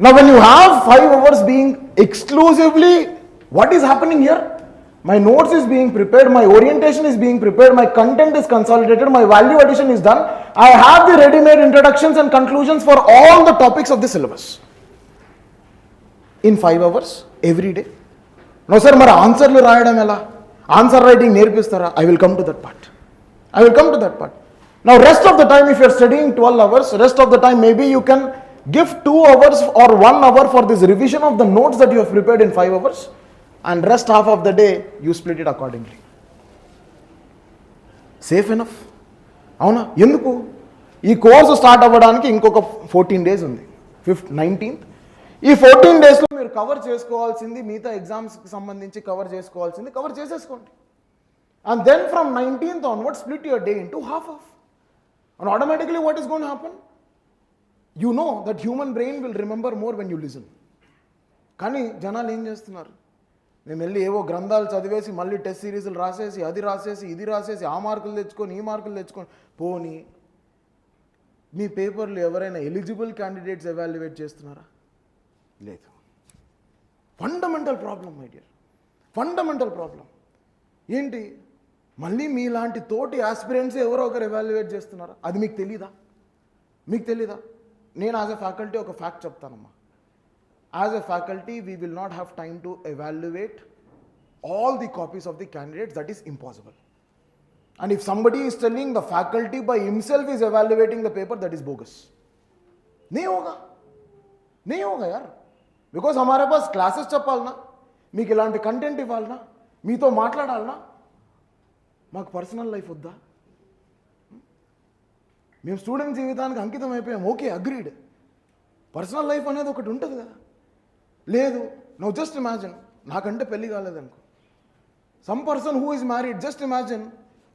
Now when you have 5 hours being exclusively, what is happening here? My notes is being prepared, my orientation is being prepared, my content is consolidated, my value addition is done. I have the ready-made introductions and conclusions for all the topics of the syllabus. In 5 hours, every day. Now sir, mara answerlu రాయడం ఎలా? Answer writing నేర్పిస్తారా? I will come to that part. Now rest of the time, if you are studying 12 hours, rest of the time maybe you can give 2 hours or 1 hour for this revision of the notes that you have prepared in 5 hours. And rest half of the day you split it accordingly. Safe enough? అవునా? ఎందుకు? ఈ course start అవ్వడానికి ఇంకొక 14 days ఉంది. 5th, 19th. ఈ 14 డేస్లో మీరు cover చేసుకోవాల్సింది, మిగతా ఎగ్జామ్స్కి సంబంధించి కవర్ చేసుకోవాల్సింది కవర్ చేసేసుకోండి. And then from 19th onwards split your day into half. And automatically what is going to happen? You know that human brain will remember more when you listen. కానీ జనాలు ఏం చేస్తున్నారు, మేము వెళ్ళి ఏవో గ్రంథాలు చదివేసి మళ్ళీ టెస్ట్ సిరీస్లు రాసేసి అది రాసేసి ఇది రాసేసి ఆ మార్కులు తెచ్చుకొని ఈ మార్కులు తెచ్చుకొని పోనీ మీ పేపర్లు ఎవరైనా ఎలిజిబుల్ క్యాండిడేట్స్ ఎవాల్యుయేట్ చేస్తున్నారా? లేదు. Fundamental problem my dear, fundamental problem ఏంటి? మళ్ళీ మీలాంటి తోటి ఆస్పిరెంట్స్ ఎవరో ఒకరు ఎవాల్యుయేట్ చేస్తున్నారా? అది మీకు తెలీదా? మీకు తెలీదా? నేను యాజ్ ఎ ఫ్యాకల్టీ ఒక ఫ్యాక్ట్ చెప్తానమ్మా. As a faculty, we will not have time to evaluate all the copies of the candidates. That is impossible. And if somebody is telling the faculty by himself is evaluating the paper, that is bogus. नहीं होगा यार. Because हमारे पास classes చెప్పాలనా, మీకు ఇలాంటి content ఇవ్వాలనా, మీతో మాట్లాడాలనా, మాకు personal life వద్దా? మేము స్టూడెంట్ జీవితానికి అంకితం అయిపోయాం, ఓకే అగ్రీడ్. పర్సనల్ లైఫ్ అనేది ఒకటి ఉంటుంది కదా. లేదు. నౌ జస్ట్ ఇమాజిన్, నాకంటే పెళ్లి కాలేదనుకో, some person who is married, just imagine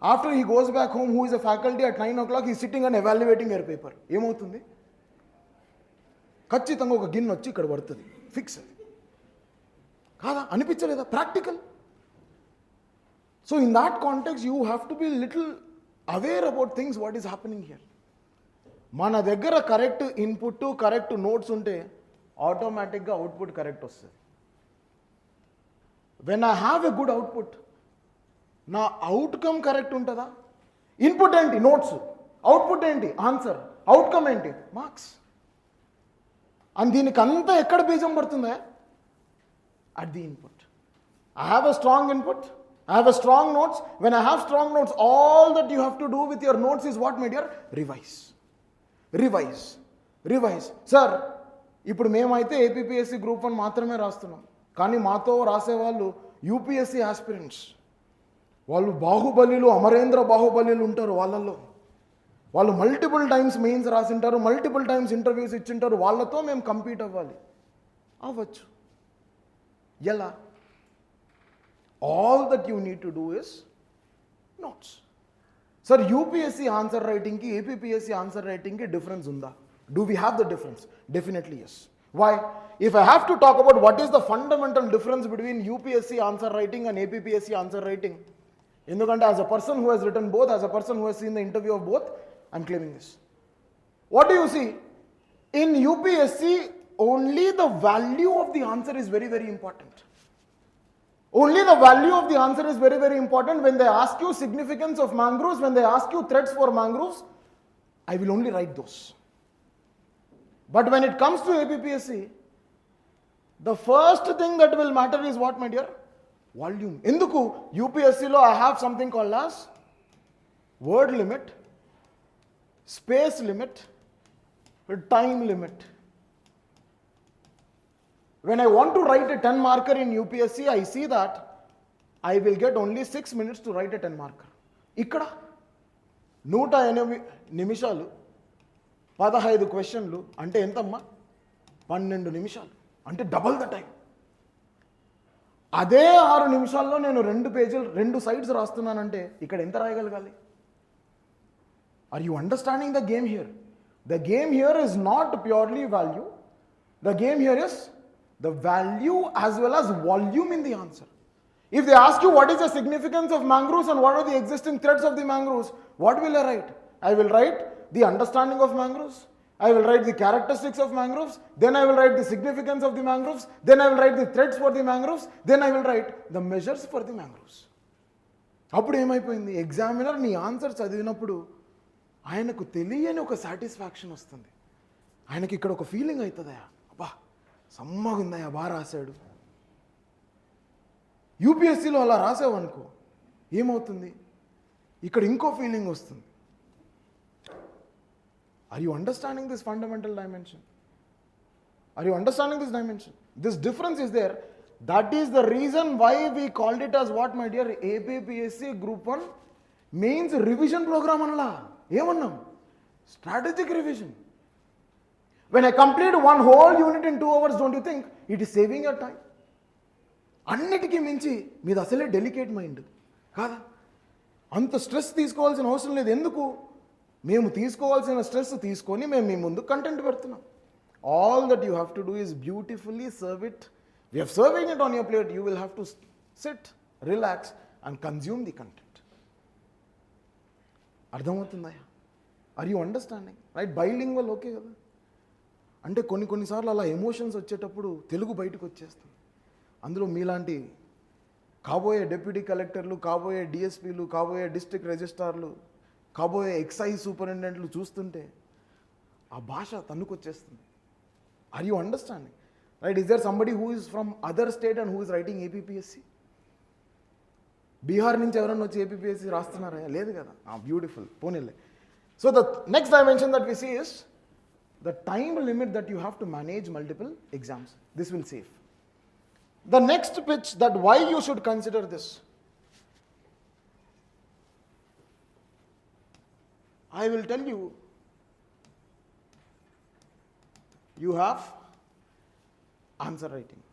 after he goes back home, who is a faculty at 9 o'clock he sitting and evaluating your paper. ఏమవుతుంది? ఖచ్చితంగా ఒక గిన్నె వచ్చి ఇక్కడ పడుతుంది, ఫిక్స్. అది కాదా? అనిపించలేదా? Practical. So in that context you have to be little aware about things what is happening here. మన దగ్గర కరెక్ట్ ఇన్పుట్, కరెక్ట్ నోట్స్ ఉంటే ఆటోమేటిక్గా అవుట్పుట్ కరెక్ట్ వస్తుంది. When I have a good output, నా అవుట్కమ్ కరెక్ట్ ఉంటుందా? Input ఏంటి? Notes. Output ఏంటి? Answer. Outcome ఏంటి? మార్క్స్. అండ్ దీనికి అంతా ఎక్కడ బీజం పడుతుందా? At the input. I have a strong input, I have a strong notes. When I have strong notes, all that you have to do with your notes is what, my dear? Revise. Sir, ఇప్పుడు మేమైతే APPSC group 1 మాత్రమే రాస్తున్నాం, కానీ మాతో రాసేవాళ్ళు UPSC aspirants. వాళ్ళు బాహుబలిలు, అమరేంద్ర బాహుబలిలు ఉంటారు. వాళ్ళు మల్టిపుల్ టైమ్స్ మెయిన్స్ రాసింటారు, మల్టిపుల్ టైమ్స్ ఇంటర్వ్యూస్ ఇచ్చింటారు. వాళ్ళతో మేము కంపీట్ అవ్వచ్చు. ఎలా? All that you need to do is notes. Sir, UPSC answer writing ki APPSC answer writing ki difference unda? Do we have the difference? Definitely yes. Why? If I have to talk about what is the fundamental difference between UPSC answer writing and APPSC answer writing, endukante as a person who has written both, as a person who has seen the interview of both, I am claiming this. What do you see? In UPSC, only the value of the answer is very, very important. Only the value of the answer is very, very important. When they ask you significance of mangroves, when they ask you threats for mangroves, I will only write those. But when it comes to APPSC, the first thing that will matter is what, my dear? Volume. Enduku UPSC lo I have something called as word limit, space limit, time limit. When I want to write a 10 marker in UPSC, I see that I will get only 6 minutes to write a 10 marker. Ikkada 108 నిమిషాలు 15 క్వశ్చన్లు అంటే ఎంతమ్మా? 12 నిమిషాలు, అంటే double the time. అదే 6 నిమిషాల్లో నేను 2 పేజీలు 2 సైడ్స్ రాస్తున్నానంటే ఇక్కడ ఎంత రాయగలగాలి? Are you understanding the game here? The game here is not purely value. The game here is the value as well as volume in the answer. If they ask you what is the significance of mangroves and what are the existing threats of the mangroves, what will I write? I will write the understanding of mangroves, I will write the characteristics of mangroves, then I will write the significance of the mangroves, then I will write the threats for the mangroves, then I will write the measures for the mangroves. అప్పుడు ఏమైపోయింది? Examiner నీ answer చదివినప్పుడు ఆయనకు తెలియని ఒక satisfaction వస్తుంది. ఆయనకి ఇక్కడ ఒక ఫీలింగ్ అవుతుందా, అబ్బా సమ్మగుందయ్యా బాగా రాశాడు. యూపీఎస్సీలో అలా రాసావనుకో ఏమవుతుంది? ఇక్కడ ఇంకో ఫీలింగ్ వస్తుంది. Are you understanding this fundamental dimension? Are you understanding this dimension? This difference is there. That is the reason why we called it as what, my dear? APPSC group 1 mains revision program అనలా. ఏమన్నాం? Strategic revision. When I complete one whole unit in 2 hours, don't you think it is saving your time? అన్నిటికీ మించి మీది అసలే delicate mind కాదా? అంత stress తీసుకోవాల్సిన అవసరం లేదు. ఎందుకు? మేము తీసుకోవాల్సిన స్ట్రెస్ తీసుకొని మేము మీ ముందు కంటెంట్ పెడుతున్నాం. All that you have to do is beautifully serve it. We are serving it on your plate. You will have to sit, relax and consume the content. అర్థమవుతుందా? Are you understanding? Right, bilingual okay కదా. అంటే కొన్నిసార్లు అలా emotions వచ్చేటప్పుడు తెలుగు బయటకు వచ్చేస్తుంది. అందులో మీలాంటి కాబోయే డిప్యూటీ కలెక్టర్లు, కాబోయే డిఎస్పీలు, కాబోయే డిస్ట్రిక్ట్ రిజిస్ట్రార్లు, కాబోయే ఎక్సైజ్ సూపరింటెండెంట్లు చూస్తుంటే ఆ భాష తన్నుకొచ్చేస్తుంది. Are you understanding? Right, is there somebody who is from other state and who is writing APPSC? Bihar నుంచి ఎవరన్నా వచ్చి APPSC రాస్తున్నారా? లేదు కదా. బ్యూటిఫుల్, పోనీలే. So the next dimension that we see is the time limit that you have to manage multiple exams. This will save. The next pitch that why you should consider this, I will tell you, you have answer writing.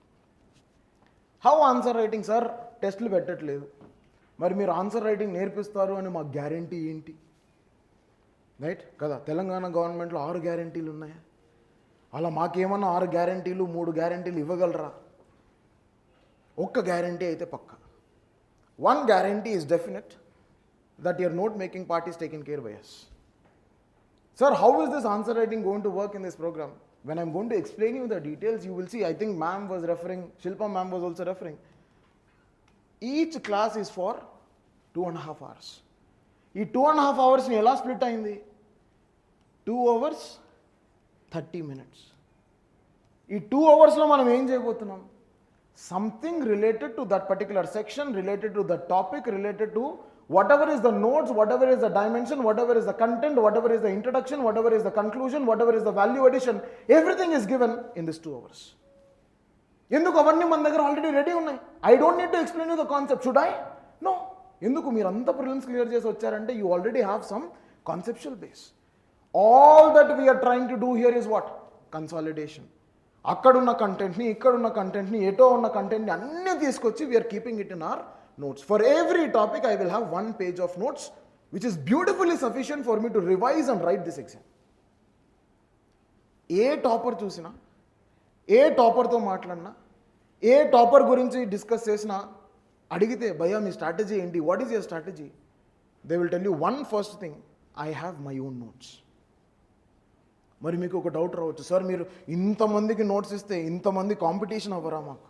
How answer writing sir? టెస్టులు పెట్టట్లేదు, మరి మీరు answer writing నేర్పిస్తారు అని మాకు guarantee ఏంటి? Right కదా. తెలంగాణ గవర్నమెంట్లో 6 గ్యారంటీలు ఉన్నాయా? అలా మాకేమన్నా 6 గ్యారంటీలు 3 గ్యారంటీలు ఇవ్వగలరా? ఒక్క గ్యారంటీ అయితే పక్కా. One guarantee is definite, that your note making part is taken care by us. Sir, how is this answer writing going to work in this program? When I'm going to explain you the details, you will see, I think ma'am was referring, Shilpa ma'am was also referring. Each class is for 2.5 hours. ఈ 2.5 hours ని ఎలా split అయింది? 2 hours 30 minutes. ఈ 2 hoursలో మనం ఏం చేయబోతున్నాం? Something related to that particular section, related to that topic, related to whatever is the notes, whatever is the dimension, whatever is the content, whatever is the introduction, whatever is the conclusion, whatever is the value addition, everything is given in this 2 hours. ఎందుకు? అవన్నీ మన దగ్గర already ready ఉన్నాయి. I don't need to explain you the concept. Should I? No. ఎందుకు? మీరు అంతా prelims clear చేసి వచ్చారంటే you already have some conceptual base. All that we're trying to do here is what? Consolidation. అక్కడున్న కంటెంట్ని, ఇక్కడున్న కంటెంట్ని, ఎటో ఉన్న కంటెంట్ని అన్నీ తీసుకొచ్చి we're keeping it in our notes. For every topic I will have 1 page of notes which is beautifully sufficient for me to revise and write this exam. A topper చూసినా, ఏ టాపర్తో మాట్లాడినా, ఏ టాపర్ గురించి డిస్కస్ చేసినా అడిగితే భయ్యా మీ strategy ఏంటి, what is your strategy? They will tell you one first thing, I have my own notes. మరి మీకు ఒక డౌట్ రావచ్చు, సార్ మీరు ఇంతమందికి నోట్స్ ఇస్తే ఇంతమంది కాంపిటీషన్ అవ్వరా మాకు?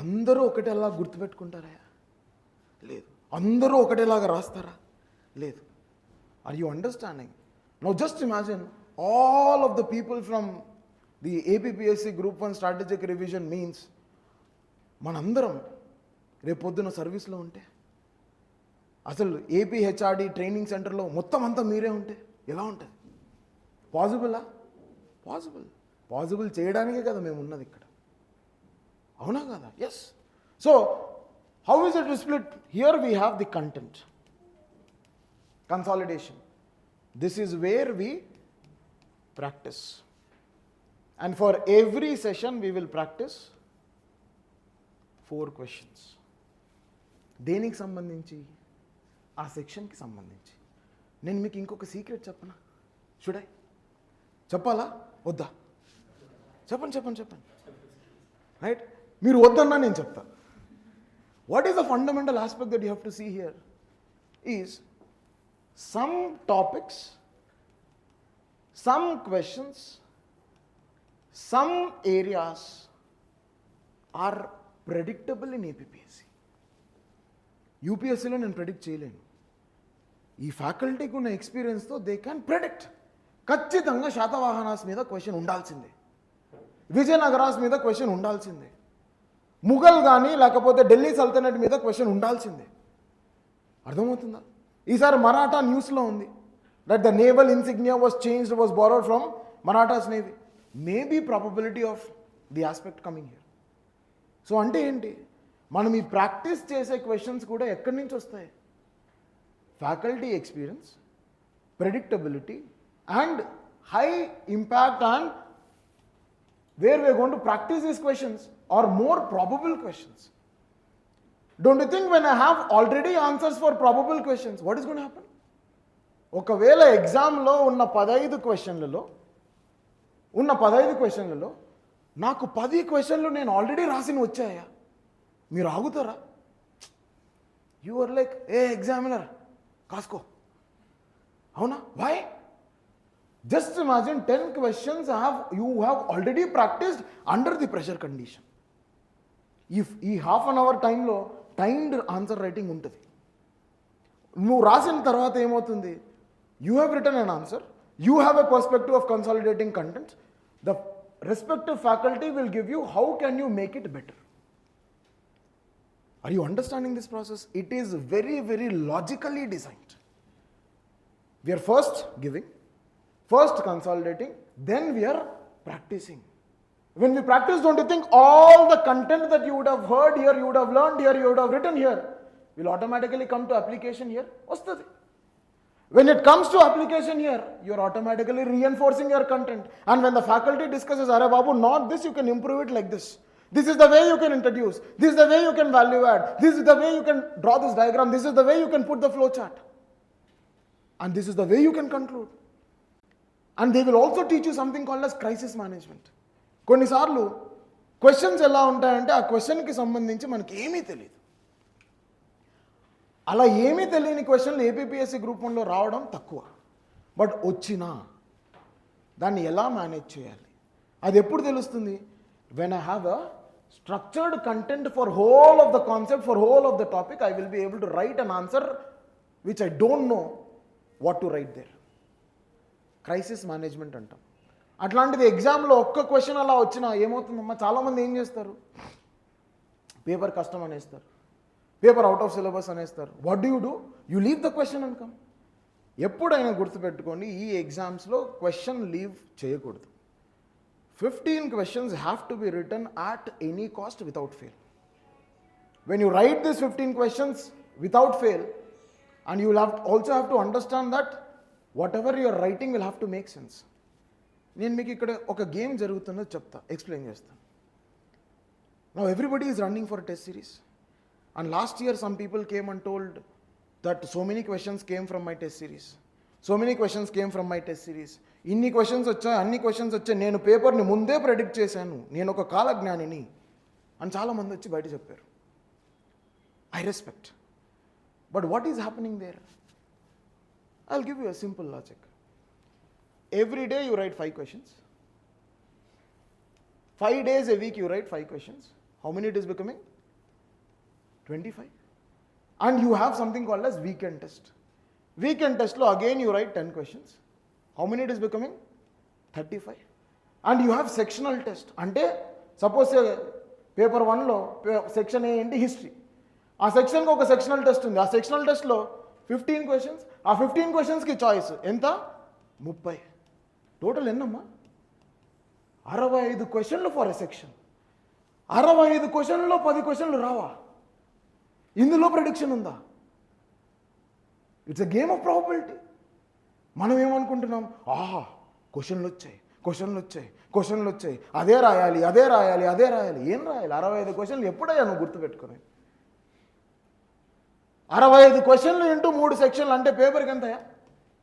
అందరూ ఒకటేలా గుర్తుపెట్టుకుంటారా? లేదు. అందరూ ఒకటేలాగా రాస్తారా? లేదు. Are you understanding? Now just imagine all of the people from the APPSC group 1 strategic revision means మనందరం రేపొద్దున సర్వీస్లో ఉంటే, అసలు ఏపీ హెచ్ఆర్డి ట్రైనింగ్ సెంటర్లో మొత్తం అంతా మీరే ఉంటే ఎలా ఉంటుంది? పాసిబులా? పాసిబుల్ చేయడానికే కదా మేము ఉన్నది ఇక్కడ. అవునా కదా? Yes. So how is it split? Here we have the content, consolidation. This is where we practice. And for every session we will practice 4 questions. దేనికి సంబంధించి? ఆ సెక్షన్కి సంబంధించి. నేను మీకు ఇంకొక సీక్రెట్ చెప్పనా? షుడ్ ఐ చెప్పాలా వద్దా? చెప్పండి. రైట్, మీరు వద్దన్నా నేను చెప్తా. What is the fundamental aspect that you have to see here is some topics, some questions, some areas are predictable in APPSC. యూపీఎస్సీలో నేను ప్రెడిక్ట్ చేయలేను. ఈ ఫ్యాకల్టీకి ఉన్న ఎక్స్పీరియన్స్తో దే క్యాన్ ప్రెడిక్ట్. ఖచ్చితంగా శాతవాహనాస్ మీద క్వశ్చన్ ఉండాల్సిందే, విజయనగరాస్ మీద క్వశ్చన్ ఉండాల్సిందే, ముఘల్ కానీ లేకపోతే ఢిల్లీ సల్తనట్ మీద క్వశ్చన్ ఉండాల్సిందే. అర్థమవుతుందా? ఈసారి మరాఠా న్యూస్లో ఉంది that the naval insignia was changed, was borrowed from Marathas navy. Maybe probability of the aspect coming here. So అంటే ఏంటి? మనం ఈ ప్రాక్టీస్ చేసే క్వశ్చన్స్ కూడా ఎక్కడి నుంచి వస్తాయి? Faculty experience, predictability and high impact and where we are going to practice these questions are more probable questions. Don't you think when I have already answers for probable questions, what is going to happen? ఒకవేళ ఎగ్జామ్లో ఉన్న 15 క్వశ్చన్లలో నాకు 10 క్వశ్చన్లు నేను already రాసిన వచ్చాయా? మీరు ఆగుతారా? You are like a examiner కాసుకో, అవునా? Why? Just imagine 10 questions you have already practiced under the pressure condition. ఈ హాఫ్ అన్ అవర్ టైంలో టైమ్డ్ ఆన్సర్ రైటింగ్ ఉంటుంది. నువ్వు రాసిన తర్వాత ఏమవుతుంది? You have written an answer, you have a perspective of consolidating contents, the respective faculty will give you how can you make it better. Are you understanding this process? It is very, very logically designed. We are first giving, first consolidating, then we are practicing. When we practice, don't you think all the content that you would have heard here, you would have learned here, you would have written here, will automatically come to application here? Vastadi. When it comes to application here, you are automatically reinforcing your content. And when the faculty discusses, Are Babu, not this, you can improve it like this. This is the way you can introduce. This is the way you can value add. This is the way you can draw this diagram. This is the way you can put the flow chart. And this is the way you can conclude. And they will also teach you something called as crisis management. కొన్నిసార్లు questions ఎలా ఉంటాయంటే ఆ క్వశ్చన్కి సంబంధించి మనకి ఏమీ తెలియదు. అలా ఏమీ తెలియని క్వశ్చన్లు ఏపీపీఎస్సీ గ్రూప్ 1లో రావడం తక్కువ. బట్ వచ్చినా దాన్ని ఎలా మేనేజ్ చేయాలి అది ఎప్పుడు తెలుస్తుంది? When I have a structured content for whole of the concept, for whole of the topic, I will be able to write an answer which I don't know what to write there. Crisis management అంటాం. అట్లాంటిది ఎగ్జామ్లో ఒక్క question అలా వచ్చినా ఏమవుతుందమ్మా? చాలామంది ఏం చేస్తారు? Paper కష్టం అనేస్తారు, పేపర్ అవుట్ ఆఫ్ సిలబస్ అనేస్తారు. What do? You leave the question and come. ఎప్పుడైనా గుర్తుపెట్టుకోండి, ఈ ఎగ్జామ్స్లో క్వశ్చన్ లీవ్ చేయకూడదు. 15 questions have to be written at any cost without fail. When you write these 15 questions without fail, and you will also have to understand that whatever you are writing will have to make sense. నేను మీకు ఇక్కడ ఒక game జరుగుతుందో చెప్తా, explain చేస్తాను. Now everybody is running for a test series. And last year some people came and told that so many questions came from my test series. So many questions came from my test series. ఇన్ని questions వచ్చాయి, అన్ని questions వచ్చాయి, నేను పేపర్ని ముందే predict చేశాను, నేను ఒక కాలజ్ఞానిని అని చాలామంది వచ్చి బయట చెప్పారు. I respect. But what is happening there? I will give you a simple logic. Every day you write 5 questions. 5 days a week you write 5 questions. How many it is becoming? 25. And you have something called as weekend test. Weekend test lo again you write 10 questions. How many it is becoming? 35. And you have sectional test. Ante suppose paper 1 lo section A enti history. ఆ section కి ఒక sectional test ఉంది. ఆ sectional test లో 15 questions. ఆ 15 questions కి choice ఎంత? 30. Total ఎన్నమ్మా? 65 క్వశ్చన్లు ఫర్ ఎ సెక్షన్. 65 క్వశ్చన్లలో 10 క్వశ్చన్లు రావా? ఇందులో ప్రెడిక్షన్ ఉందా? It's a game of probability. మనం ఏమనుకుంటున్నాం? క్వశ్చన్లు వచ్చాయి, అదే రాయాలి. ఏం రాయాలి? 65 క్వశ్చన్లు ఎప్పుడయ్యా నువ్వు గుర్తుపెట్టుకుని? 65 క్వశ్చన్లు ఇంటూ 3 సెక్షన్లు అంటే పేపర్కి ఎంతయా?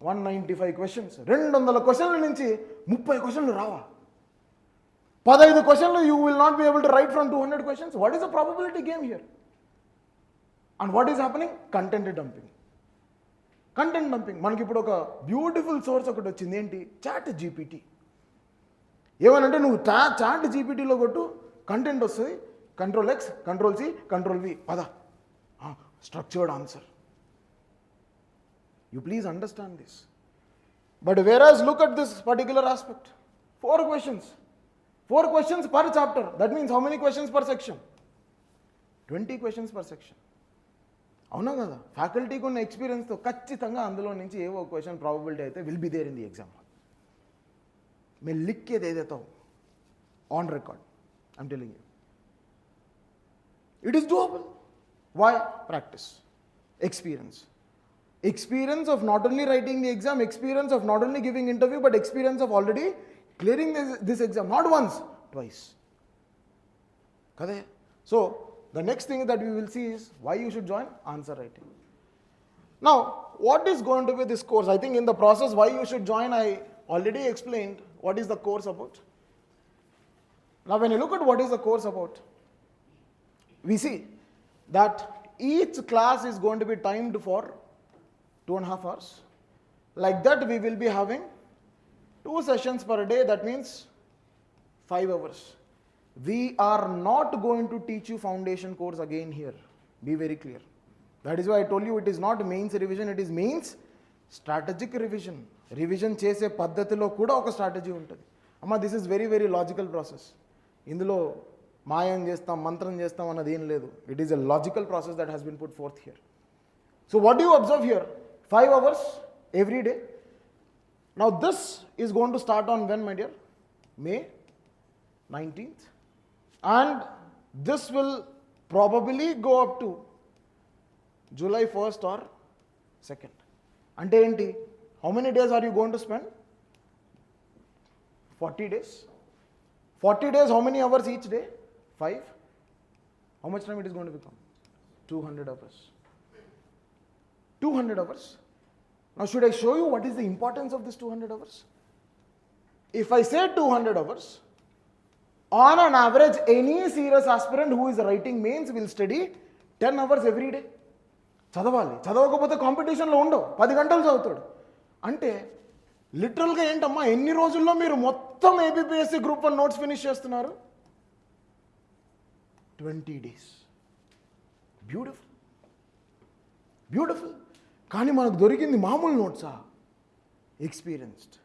195 క్వశ్చన్స్. 200 క్వశ్చన్ల నుంచి 30 క్వశ్చన్లు రావా? 15 క్వశ్చన్లు you will not be able to write from 200 questions. What is the probability game here? And what is happening? Content dumping. మనకి ఇప్పుడు ఒక బ్యూటిఫుల్ సోర్స్ ఒకటి వచ్చింది. ఏంటి? Chat GPT. ఏమనంటే నువ్వు చాట్ జీపీటీలో కొట్టు, కంటెంట్ వస్తుంది. Ctrl+X, Ctrl+C, Ctrl+V, పద, structured answer. You please understand this. But whereas look at this particular aspect. 4 questions. 4 questions per chapter. That means how many questions per section? 20 questions per section. అవునా కదా? ఫ్యాకల్టీకి ఉన్న ఎక్స్పీరియన్స్తో ఖచ్చితంగా అందులో నుంచి ఏవో క్వశ్చన్ ప్రాబబిలిటీ అయితే will be there in the exam. మేము లిక్కేది ఏదైతే on record, I'm telling you, it is doable. Why? Practice, experience. Experience of not only writing the exam, experience of not only giving interview, but experience of already clearing this exam. Not once, twice. Kade? So, the next thing that we will see is why you should join answer writing. Now, what is going to be this course? I think in the process why you should join, I already explained what is the course about. Now, when you look at what is the course about, we see that each class is going to be timed for 2.5 hours. Like that, we will be having 2 sessions per day, that means 5 hours. We are not going to teach you foundation course again here. Be very clear. That is why I told you it is not mains revision, it is mains strategic revision. Revision చేసే పద్ధతిలో కూడా ఒక strategy ఉంటుంది. అమ్మ, this is very very logical process. ఇందులో మాయం చేస్తాం, మంత్రం చేస్తాం అన్నది ఏం లేదు. It is a logical process that has been put forth here. So what you observe here? 5 hours every day. Now this is going to start on when, my dear? May 19th. And this will probably go up to July 1st or 2nd. Ante enti? How many days are you going to spend? 40 days. 40 days, how many hours each day? 5. How much time it is going to become? 200 hours. 200 hours. Now, should I show you what is the importance of this 200 hours? If I say 200 hours, on an average, any serious aspirant who is writing mains will study 10 hours every day. చదవాలి. చదవకపోతే కాంపిటీషన్లో ఉండవు. 10 గంటలు చదువుతాడు. అంటే లిటరల్గా ఏంటమ్మా, ఎన్ని రోజుల్లో మీరు మొత్తం ఏబిపిఎస్సి గ్రూప్ 1 నోట్స్ ఫినిష్ చేస్తున్నారు? 20 days. Beautiful, beautiful. కానీ మనకు దొరికింది మామూలు నోట్సా? Experienced,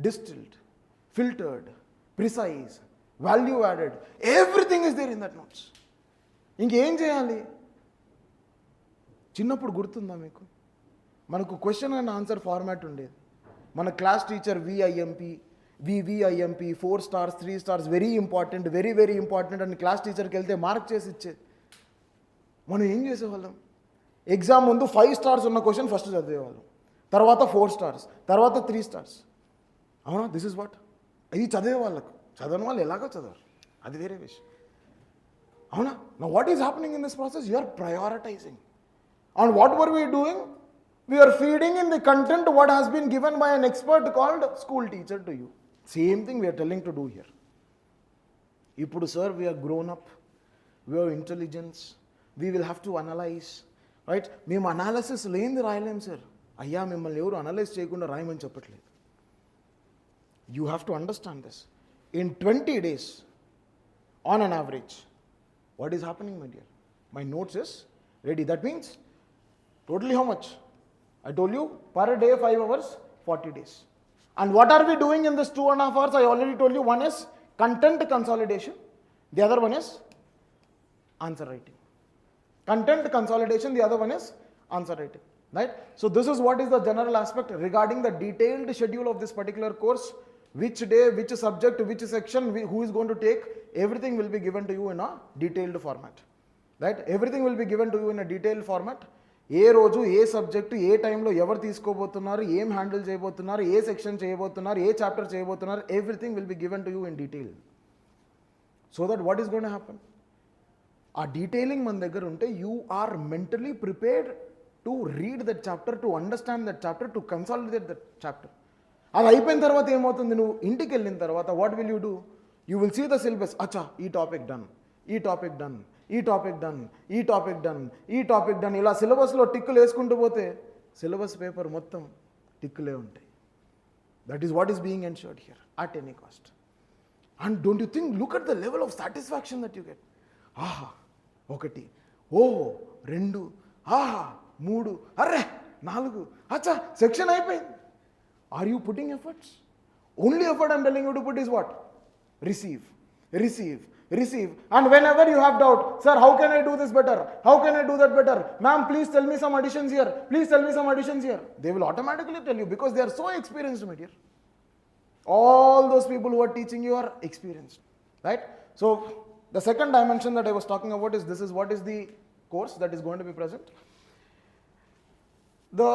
distilled, filtered, precise, value added, everything is there in that notes. ఇంకేం చేయాలి? చిన్నప్పుడు గుర్తుందా మీకు? మనకు క్వశ్చన్ అండ్ ఆన్సర్ ఫార్మాట్ ఉండేది. మన class teacher VIMP, VVIMP, 4 stars, 3 stars, very important, very very important అని క్లాస్ టీచర్కి వెళ్తే మార్క్ చేసి ఇచ్చేది. మనం ఏం చేసేవాళ్ళం? ఎగ్జామ్ ముందు 5 stars ఉన్న క్వశ్చన్ ఫస్ట్ చదివేవాళ్ళం, తర్వాత 4 stars, తర్వాత 3 stars. అవునా? This is what. ఇది చదివే వాళ్ళకు. చదవని వాళ్ళు ఎలాగో చదవరు, అది వేరే విషయం. అవునా? నా what is happening in this process? You are prioritising. And what were we doing? We are feeding in the content what has been given by an expert called school teacher to you. Same thing we are telling to do here. Ippudu sir, we are grown up, we have intelligence, we will have to analyze, right? Mem analysis lendi rayalem sir. Ayya, mimmalni evaru analyze cheyakunda rayamani cheppatledu. You have to understand this. In 20 days, on an average, what is happening, my dear? My notes is ready. That means totally how much? I told you per day 5 hours, 40 days. And what are we doing in this 2.5 hours? I already told you. One is content consolidation, the other one is answer writing. Content consolidation, the other one is answer writing, right? So this is what is the general aspect regarding the detailed schedule of this particular course. Which day, which subject, which section, who is going to take, everything will be given to you in a detailed format, right? Everything will be given to you in a detailed format. ఏ రోజు ఏ subject ఏ టైంలో ఎవరు తీసుకోబోతున్నారు, ఏం handle చేయబోతున్నారు, ఏ section చేయబోతున్నారు, ఏ chapter చేయబోతున్నారు, everything will be given to you in detail. So that what is going to happen? ఆ డీటెయిలింగ్ మన దగ్గర ఉంటే you are mentally prepared to read that chapter, to understand that chapter, to consolidate that chapter. అది అయిపోయిన తర్వాత ఏమవుతుంది? నువ్వు ఇంటికి వెళ్ళిన తర్వాత what will you do? You will see the syllabus. అచ్చా, ఈ టాపిక్ డన్, ఈ టాపిక్ డన్, ఈ టాపిక్ డన్, ఈ టాపిక్ డన్, ఈ టాపిక్ డన్. ఇలా సిలబస్లో టిక్కులు వేసుకుంటూ పోతే సిలబస్ పేపర్ మొత్తం టిక్కులే ఉంటాయి. That is what is being ensured here at any cost. And don't you think, look at the level of satisfaction that you get. ఆహా, 1, ఓహో 2, ఆహా 3, అర్రే 4, అచ్చా సెక్షన్ అయిపోయింది. Are you putting efforts? Only effort I'm telling you to put is what? Receive, receive, receive. And whenever you have doubt, sir, how can I do this better? How can I do that better? Ma'am, please tell me some additions here. Please tell me some additions here. They will automatically tell you because they are so experienced, my dear. All those people who are teaching you are experienced, right? So the second dimension that I was talking about is this is what is the course that is going to be present. The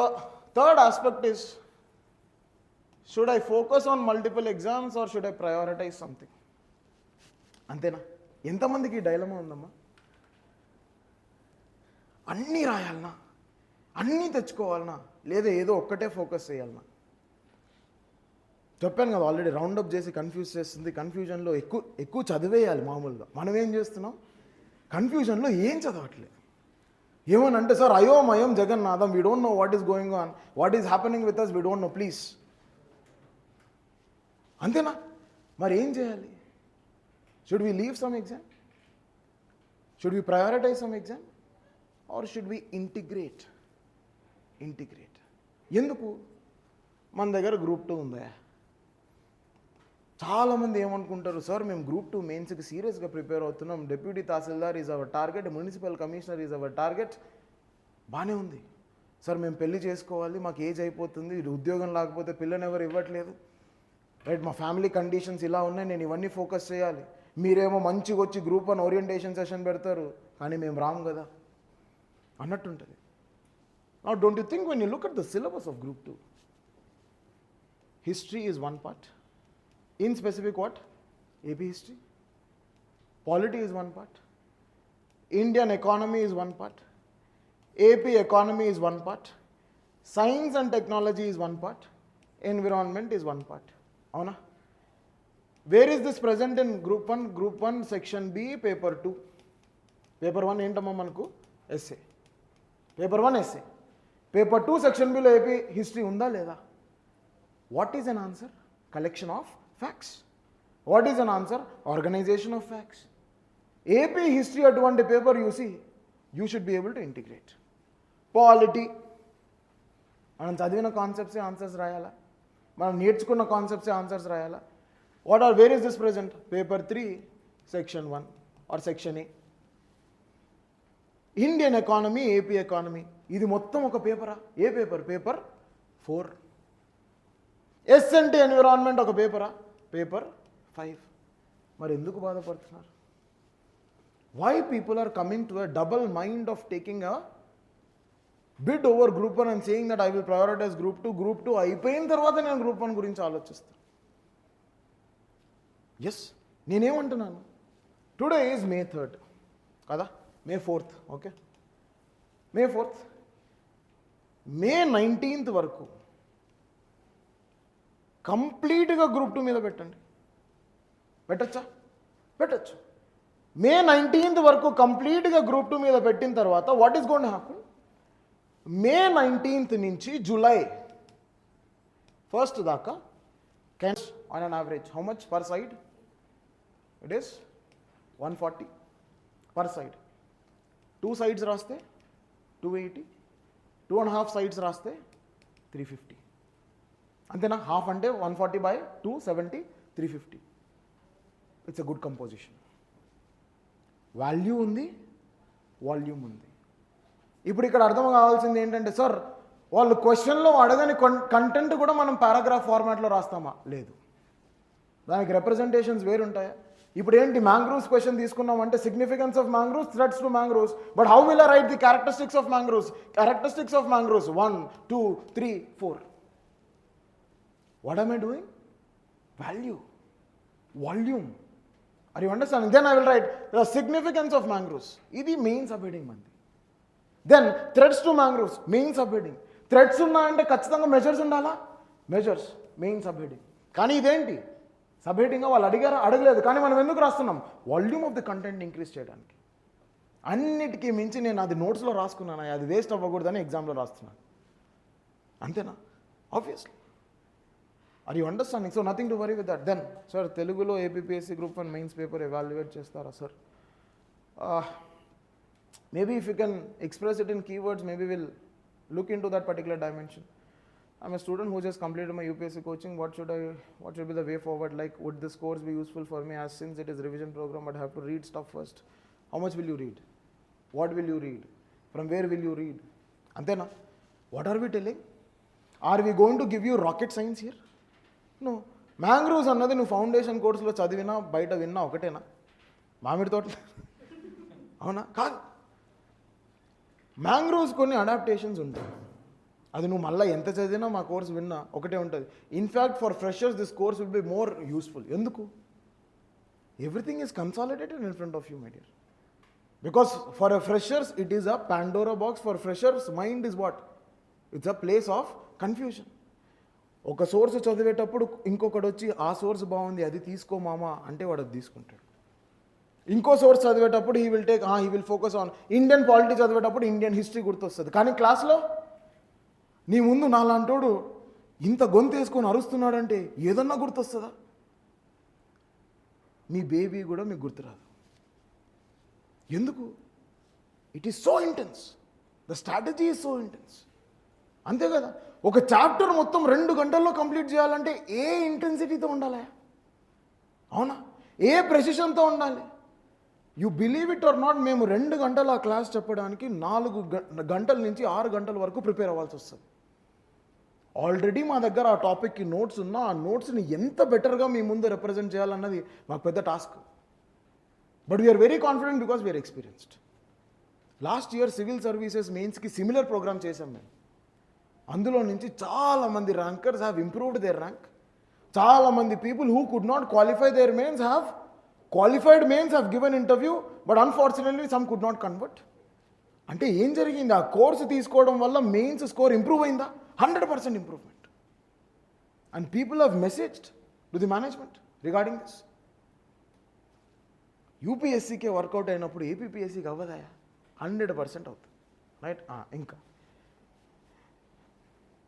third aspect is, should I focus on multiple exams or should I prioritize something? అంతేనా? ఎంతమందికి dilemma ఉందమ్మా? అన్నీ రాయాలనా, అన్నీ తెచ్చుకోవాలనా, లేదా ఏదో ఒక్కటే focus చేయాలనా? చెప్పాను కదా ఆల్రెడీ, రౌండప్ చేసి కన్ఫ్యూజ్ చేస్తుంది. కన్ఫ్యూజన్లో ఎక్కువ చదివేయాలి. మామూలుగా మనం ఏం చేస్తున్నాం, కన్ఫ్యూజన్లో ఏం చదవట్లేదు. ఏమనంటే సార్ అయోమయం జగన్నాథం, we don't know what is going on, what is happening with us, we don't know please. అంతేనా? మరి ఏం చేయాలి? Should we leave some exam, should we prioritise some exam, or should we integrate? ఎందుకు? మన దగ్గర group 2 ఉందా? చాలామంది ఏమనుకుంటారు, సార్ మేము గ్రూప్ 2 మెయిన్స్కి సీరియస్గా ప్రిపేర్ అవుతున్నాం, deputy tahsildar is our target, municipal commissioner is our target. బాగానే ఉంది సార్, మేము పెళ్లి చేసుకోవాలి, మాకు ఏజ్ అయిపోతుంది, ఉద్యోగం లేకపోతే పిల్లని ఎవరు ఇవ్వట్లేదు, రైట్, మా ఫ్యామిలీ కండిషన్స్ ఇలా ఉన్నాయి, నేను ఇవన్నీ ఫోకస్ చేయాలి. మీరేమో మంచిగా వచ్చి గ్రూప్ 1 ఓరియంటేషన్ సెషన్ పెడతారు, కానీ మేము రాము కదా అన్నట్టుంటుంది. Now don't you think when you look at the syllabus of group 2, history is one part. In specific what? AP history. Polity is one part. Indian economy is one part. AP economy is one part. Science and technology is one part. Environment is one part. Avuna? Where is this present in group 1? Group 1 section B, paper 2. Paper 1 ఏంటమ్మా మనకు? essay. Paper 1 essay. Paper 2 section B లో AP history ఉందా లేదా? What is an answer? Collection of facts. What is an answer? Organization of facts. AP history అటువంటి paper you see, you should be able to integrate. Polity, మనం చదివిన కాన్సెప్ట్సే answers రాయాలా, మనం నేర్చుకున్న కాన్సెప్ట్సే ఆన్సర్స్ రాయాలా? Where is this present? Paper 3 section 1 or section A. Indian economy, AP economy, ఇది మొత్తం ఒక పేపరా? ఏ పేపర్? పేపర్ 4. ఎస్ఎన్టీ ఎన్విరాన్మెంట్ ఒక పేపరా? పేపర్ 5. మరి ఎందుకు బాధపడుతున్నారు? Why people are coming to a double mind of taking a bid over group 1 and saying that I will prioritize group 2. Group 2 అయిపోయిన తర్వాత నేను గ్రూప్ 1 గురించి ఆలోచిస్తాను. ఎస్, నేనేమంటున్నాను, టుడే ఈజ్ May 3rd కదా, May 4th, okay, May 4th, May 19th వరకు కంప్లీట్గా group 2 మీద పెట్టండి. పెట్టచ్చా? పెట్టచ్చు. May 19th వరకు కంప్లీట్గా గ్రూప్ 2 మీద పెట్టిన తర్వాత what is going to happen? May 19th నుంచి July 1st దాకా can on an average how much per side? It is 140 per side. 2 sides రాస్తే 280, 2.5 sides రాస్తే 350. అంతేనా? హాఫ్ అంటే 140 by 2, 70, 350. It's a good composition. Value ఉంది, వాల్యూమ్ ఉంది. ఇప్పుడు ఇక్కడ అర్థం కావాల్సింది ఏంటంటే, సార్ వాళ్ళు క్వశ్చన్లో అడగని కంటెంట్ కూడా మనం పారాగ్రాఫ్ ఫార్మాట్లో రాస్తామా? లేదు. దానికి రిప్రజెంటేషన్స్ వేరుంటాయా? ఇప్పుడు ఏంటి, మ్యాంగ్రూవ్స్ క్వశ్చన్ తీసుకున్నామంటే significance of mangroves, threats to mangroves, but how will I write the characteristics of mangroves? Characteristics of mangroves 1, 2, 3, 4. What am I doing? Value, volume. Are you understanding? Then I will write the significance of mangroves. Idi main subheading mandi. Then threats to mangroves, main subheading. Threats unnayante ఖచ్చితంగా measures ఉండాలా? Measures, main subheading. కానీ ఇదేంటి, సబ్హెడింగ్ వాళ్ళు అడిగారా? అడగలేదు. కానీ మనం ఎందుకు రాస్తున్నాం? Volume of the content increase చేయడానికి. అన్నిటికీ మించి నేను అది నోట్స్లో రాసుకున్నాను, అది వేస్ట్ అవ్వకూడదని ఎగ్జామ్లో రాస్తున్నాను. అంతేనా? Obviously. Are you understanding? So nothing to worry with that. Then, sir, Telugulo APPSC Group 1 mains paper evaluate chestara, sir. Maybe if you can express it in keywords, maybe we'll look into that particular dimension. I'm a student who just completed my UPSC coaching. What should be the way forward? Like, would this course be useful for me? As since it is revision program, but I have to read stuff first. How much will you read? What will you read? From where will you read? Antena? What are we telling? Are we going to give you rocket science here? నో. Mangroves అన్నది నువ్వు foundation కోర్సులో చదివినా బయట విన్నా ఒకటేనా? మామిడి తోటలు అవునా? కాదు. మ్యాంగ్రూవ్స్ కొన్ని అడాప్టేషన్స్ ఉంటాయి. అది నువ్వు మళ్ళీ ఎంత చదివినా మా కోర్స్ విన్నా ఒకటే ఉంటుంది. In fact for freshers this course will be more useful. ఎందుకు? Everything is consolidated in front of you my dear. Because for a freshers it is a Pandora box. For freshers mind is what? It's a place of confusion. ఒక source చదివేటప్పుడు ఇంకొకటి వచ్చి ఆ source బాగుంది అది తీసుకో మామా అంటే వాడు అది తీసుకుంటాడు. ఇంకో సోర్స్ చదివేటప్పుడు he will focus on Indian polity చదివేటప్పుడు ఇండియన్ హిస్టరీ గుర్తొస్తుంది. కానీ క్లాస్లో నీ ముందు నాలాంటోడు ఇంత గొంతు వేసుకొని అరుస్తున్నాడంటే ఏదన్నా గుర్తొస్తుందా? మీ బేబీ కూడా మీకు గుర్తురాదు. ఎందుకు? It is so intense. The strategy is so intense. అంతే కదా. ఒక చాప్టర్ మొత్తం 2 గంటల్లో కంప్లీట్ చేయాలంటే ఏ ఇంటెన్సిటీతో ఉండాలి? అవునా? ఏ ప్రెసిషన్తో ఉండాలి? You believe it or not, మేము 2 గంటలు ఆ క్లాస్ చెప్పడానికి 4 గంటల నుంచి 6 గంటల వరకు ప్రిపేర్ అవ్వాల్సి వస్తుంది. ఆల్రెడీ మా దగ్గర ఆ టాపిక్కి నోట్స్ ఉన్నా ఆ నోట్స్ని ఎంత బెటర్గా మీ ముందు రిప్రజెంట్ చేయాలన్నది మాకు పెద్ద task. But we're very confident because we're experienced. Last year civil services మెయిన్స్కి సిమిలర్ ప్రోగ్రామ్ చేశాం మేము. అందులో నుంచి చాలామంది rankers have improved their rank. చాలామంది people who could not qualify their mains have qualified mains have given interview, but unfortunately some could not convert. అంటే ఏం జరిగింది? ఆ కోర్సు తీసుకోవడం వల్ల మెయిన్స్ స్కోర్ ఇంప్రూవ్ అయిందా? 100% improvement. And people have messaged to the management regarding this. యూపీఎస్సీకే work out అయినప్పుడు ఏపీపీఎస్సీకి అవ్వదా? 100% అవుతుంది. రైట్? ఇంకా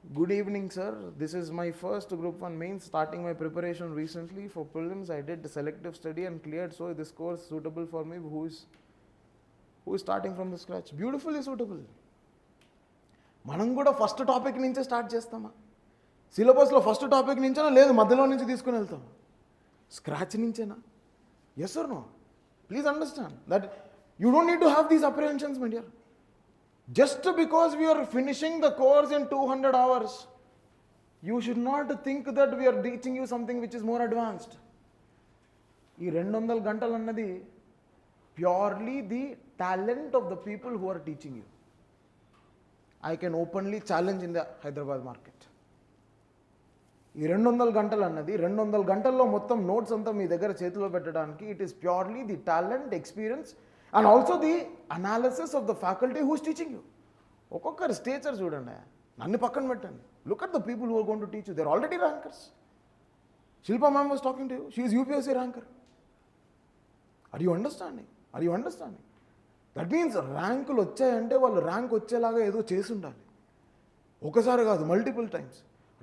good evening sir, this is my first group 1 mains, starting my preparation recently for prelims. I did selective study and cleared, so this course suitable for me who is starting from the scratch. Beautifully suitable. మనం కూడా first topic నుంచే start చేస్తామా? సిలబస్లో first topic నుంచేనా, లేదు మధ్యలో నుంచి తీసుకుని వెళ్తామా? స్క్రాచ్ నుంచేనా? Yes or no? Please understand that you don't need to have these apprehensions my dear. Just because we are finishing the course in 200 hours, you should not think that we are teaching you something which is more advanced. ఈ 200 గంటలు అన్నది purely the talent of the people who are teaching you. I can openly challenge in the Hyderabad market. ఈ 200 గంటలు అన్నది 200 గంటల్లో మొత్తం notes అంతా మీ దగ్గర చేతిలో పెట్టడానికి it is purely the talent, experience and also the analysis of the faculty who is teaching you. ఒక్కొక్కరి స్టేచర్ చూడండి, నన్ను పక్కన పెట్టండి. Look at the people who are going to teach you. They are already rankers. Shilpa ma'am was talking to you, she is UPSC ranker. Are you understanding? That means ర్యాంకులు వచ్చాయంటే వాళ్ళు rank వచ్చేలాగా ఏదో చేసి ఉండాలి. ఒకసారి కాదు, మల్టిపుల్ టైమ్స్.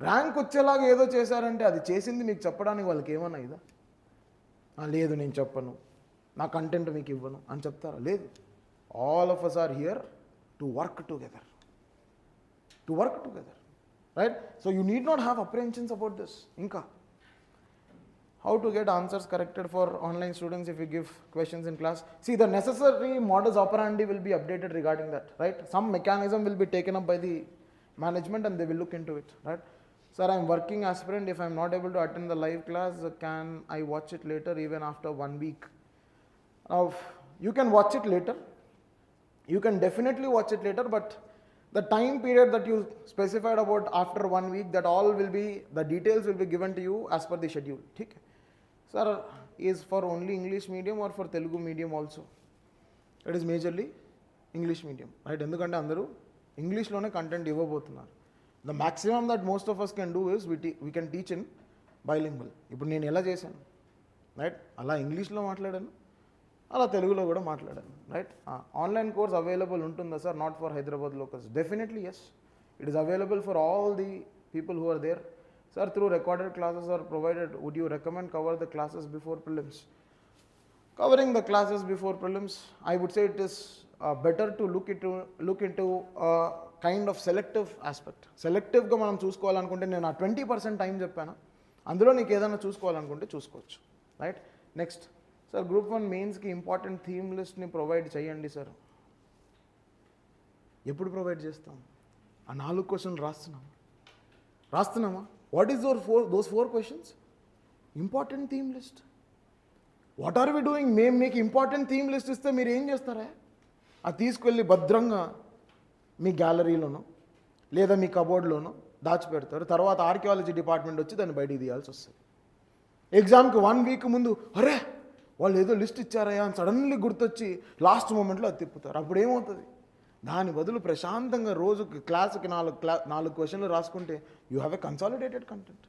ర్యాంక్ వచ్చేలాగా ఏదో చేశారంటే అది చేసింది మీకు చెప్పడానికి వాళ్ళకి ఏమన్నా ఇదా? లేదు నేను చెప్పను, నా కంటెంట్ మీకు ఇవ్వను అని చెప్తారా? లేదు. All of us are here to work together, right? So you need not have apprehensions about this. ఇంకా how to get answers corrected for online students if you give questions in class. See, the necessary modus operandi will be updated regarding that, right? Some mechanism will be taken up by the management and they will look into it, right? Sir, I am working aspirant. If I am not able to attend the live class, can I watch it later even after 1 week? Now, you can watch it later. You can definitely watch it later, but the time period that you specified about after 1 week, that all will be, the details will be given to you as per the schedule. Okay? Sir, is for only English medium or for Telugu medium also? It is majorly English medium, right? ఎందుకంటే అందరూ ఇంగ్లీష్లోనే content ఇవ్వబోతున్నారు. The maximum that most of us can do is we can teach in bilingual. ఇప్పుడు నేను ఎలా చేశాను, right? అలా ఇంగ్లీష్లో మాట్లాడాను, అలా తెలుగులో కూడా మాట్లాడాను, రైట్? ఆన్లైన్ కోర్స్ అవైలబుల్ ఉంటుందా sir? Not for Hyderabad locals. Definitely yes, it is available for all the people who are there. Sir, through recorded classes are provided. Would you recommend cover the classes before prelims? Covering the classes before prelims, I would say it is better to look into a kind of selective aspect. సెలెక్టివ్గా మనం చూసుకోవాలనుకుంటే నేను ఆ 20% time చెప్పాను, అందులో నీకు ఏదైనా చూసుకోవాలనుకుంటే చూసుకోవచ్చు, right? Next sir, group 1 మెయిన్స్కి important theme లిస్ట్ని ప్రొవైడ్ చేయండి సార్. ఎప్పుడు ప్రొవైడ్ చేస్తాం? ఆ 4 క్వశ్చన్లు రాస్తున్నామా? What is those 4 questions? Important theme list. What are we doing? మేము మీకు ఇంపార్టెంట్ థీమ్ లిస్ట్ ఇస్తే మీరు ఏం చేస్తారా? అది తీసుకెళ్ళి భద్రంగా మీ గ్యాలరీలోనో లేదా మీ కబోర్డ్లోనో దాచిపెడతారు. తర్వాత ఆర్కియాలజీ డిపార్ట్మెంట్ వచ్చి దాన్ని బయటికి తీయాల్సి వస్తుంది. ఎగ్జామ్కి 1 వీక్ ముందు అరే వాళ్ళు ఏదో లిస్ట్ ఇచ్చారయ్యా అని సడన్లీ గుర్తొచ్చి లాస్ట్ మూమెంట్లో అది తిప్పుతారు. అప్పుడు ఏమవుతుంది? దాని బదులు ప్రశాంతంగా రోజుకి క్లాస్కి 4 క్వశ్చన్లు రాసుకుంటే you have a consolidated content.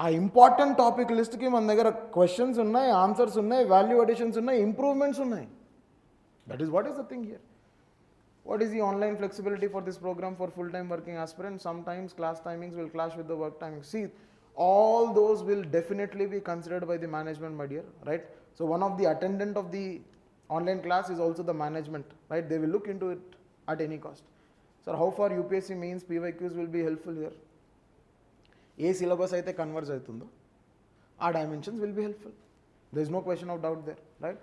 ఆ ఇంపార్టెంట్ టాపిక్ లిస్ట్కి మన దగ్గర క్వశ్చన్స్ ఉన్నాయి, ఆన్సర్స్ ఉన్నాయి, వాల్యూ అడిషన్స్ ఉన్నాయి, ఇంప్రూవ్మెంట్స్ ఉన్నాయి. That is what is the thing here. What is the online flexibility for this program for full-time working aspirants? Sometimes class timings will clash with the work timings. See, all those will definitely be considered by the management, my dear, right? So one of the attendant of the online class is also the management, right? They will look into it at any cost. Sir, how far UPSC means PYQs will be helpful here? ఏ syllabus అయితే converge అవుతుందో ఆ dimensions will be helpful. There is no question of doubt there, right?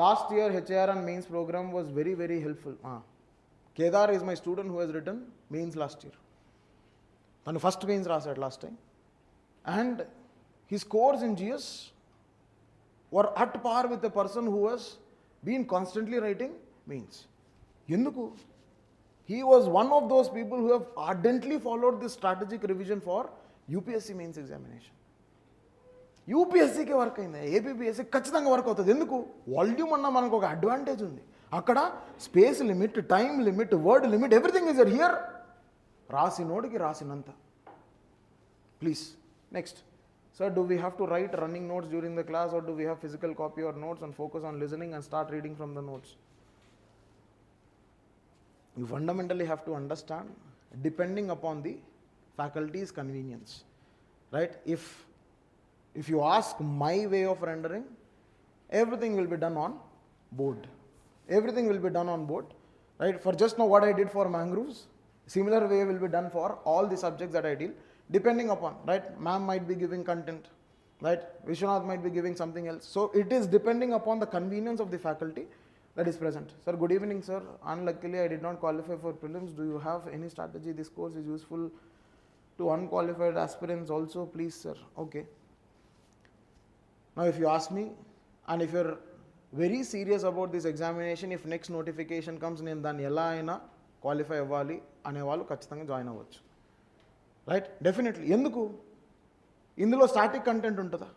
Last year HAR and mains program was very, very helpful. Kedar is my student who has written mains last year. Tanu first mains rasad last time. And his scores in GS were at par with the person who has been constantly writing mains. Enduku? He was one of those people who have ardently followed this strategic revision for UPSC mains examination. యూపీఎస్సీకి work అయింది, APPSC ఖచ్చితంగా work అవుతుంది. ఎందుకు? Volume అన్న మనకు ఒక advantage ఉంది. అక్కడ space limit, time limit, word limit, everything is here. రాసినోడికి రాసినంత. Please next. Sir, do we have to write running notes during the class, or do we have physical copy or notes and focus on listening and start reading from the notes? You fundamentally have to understand, depending upon the faculty's convenience, right? If you ask my way of rendering, everything will be done on board. Everything will be done on board, right? For just now what I did for mangroves, similar way will be done for all the subjects that I deal, depending upon, right? Ma'am might be giving content, right? Vishwanath might be giving something else. So it is depending upon the convenience of the faculty that is present. Sir, good evening, sir. Unluckily, I did not qualify for prelims. Do you have any strategy? This course is useful to unqualified aspirants also, please, sir. Okay. Now, if you ask me, and if you're very serious about this examination, if next notification comes, నేను దాన్ని ఎలా అయినా qualify అవ్వాలి అనేవాళ్ళు ఖచ్చితంగా join అవ్వచ్చు, right? Definitely. ఎందుకు? ఇందులో స్టాటిక్ కంటెంట్ ఉంటుందా,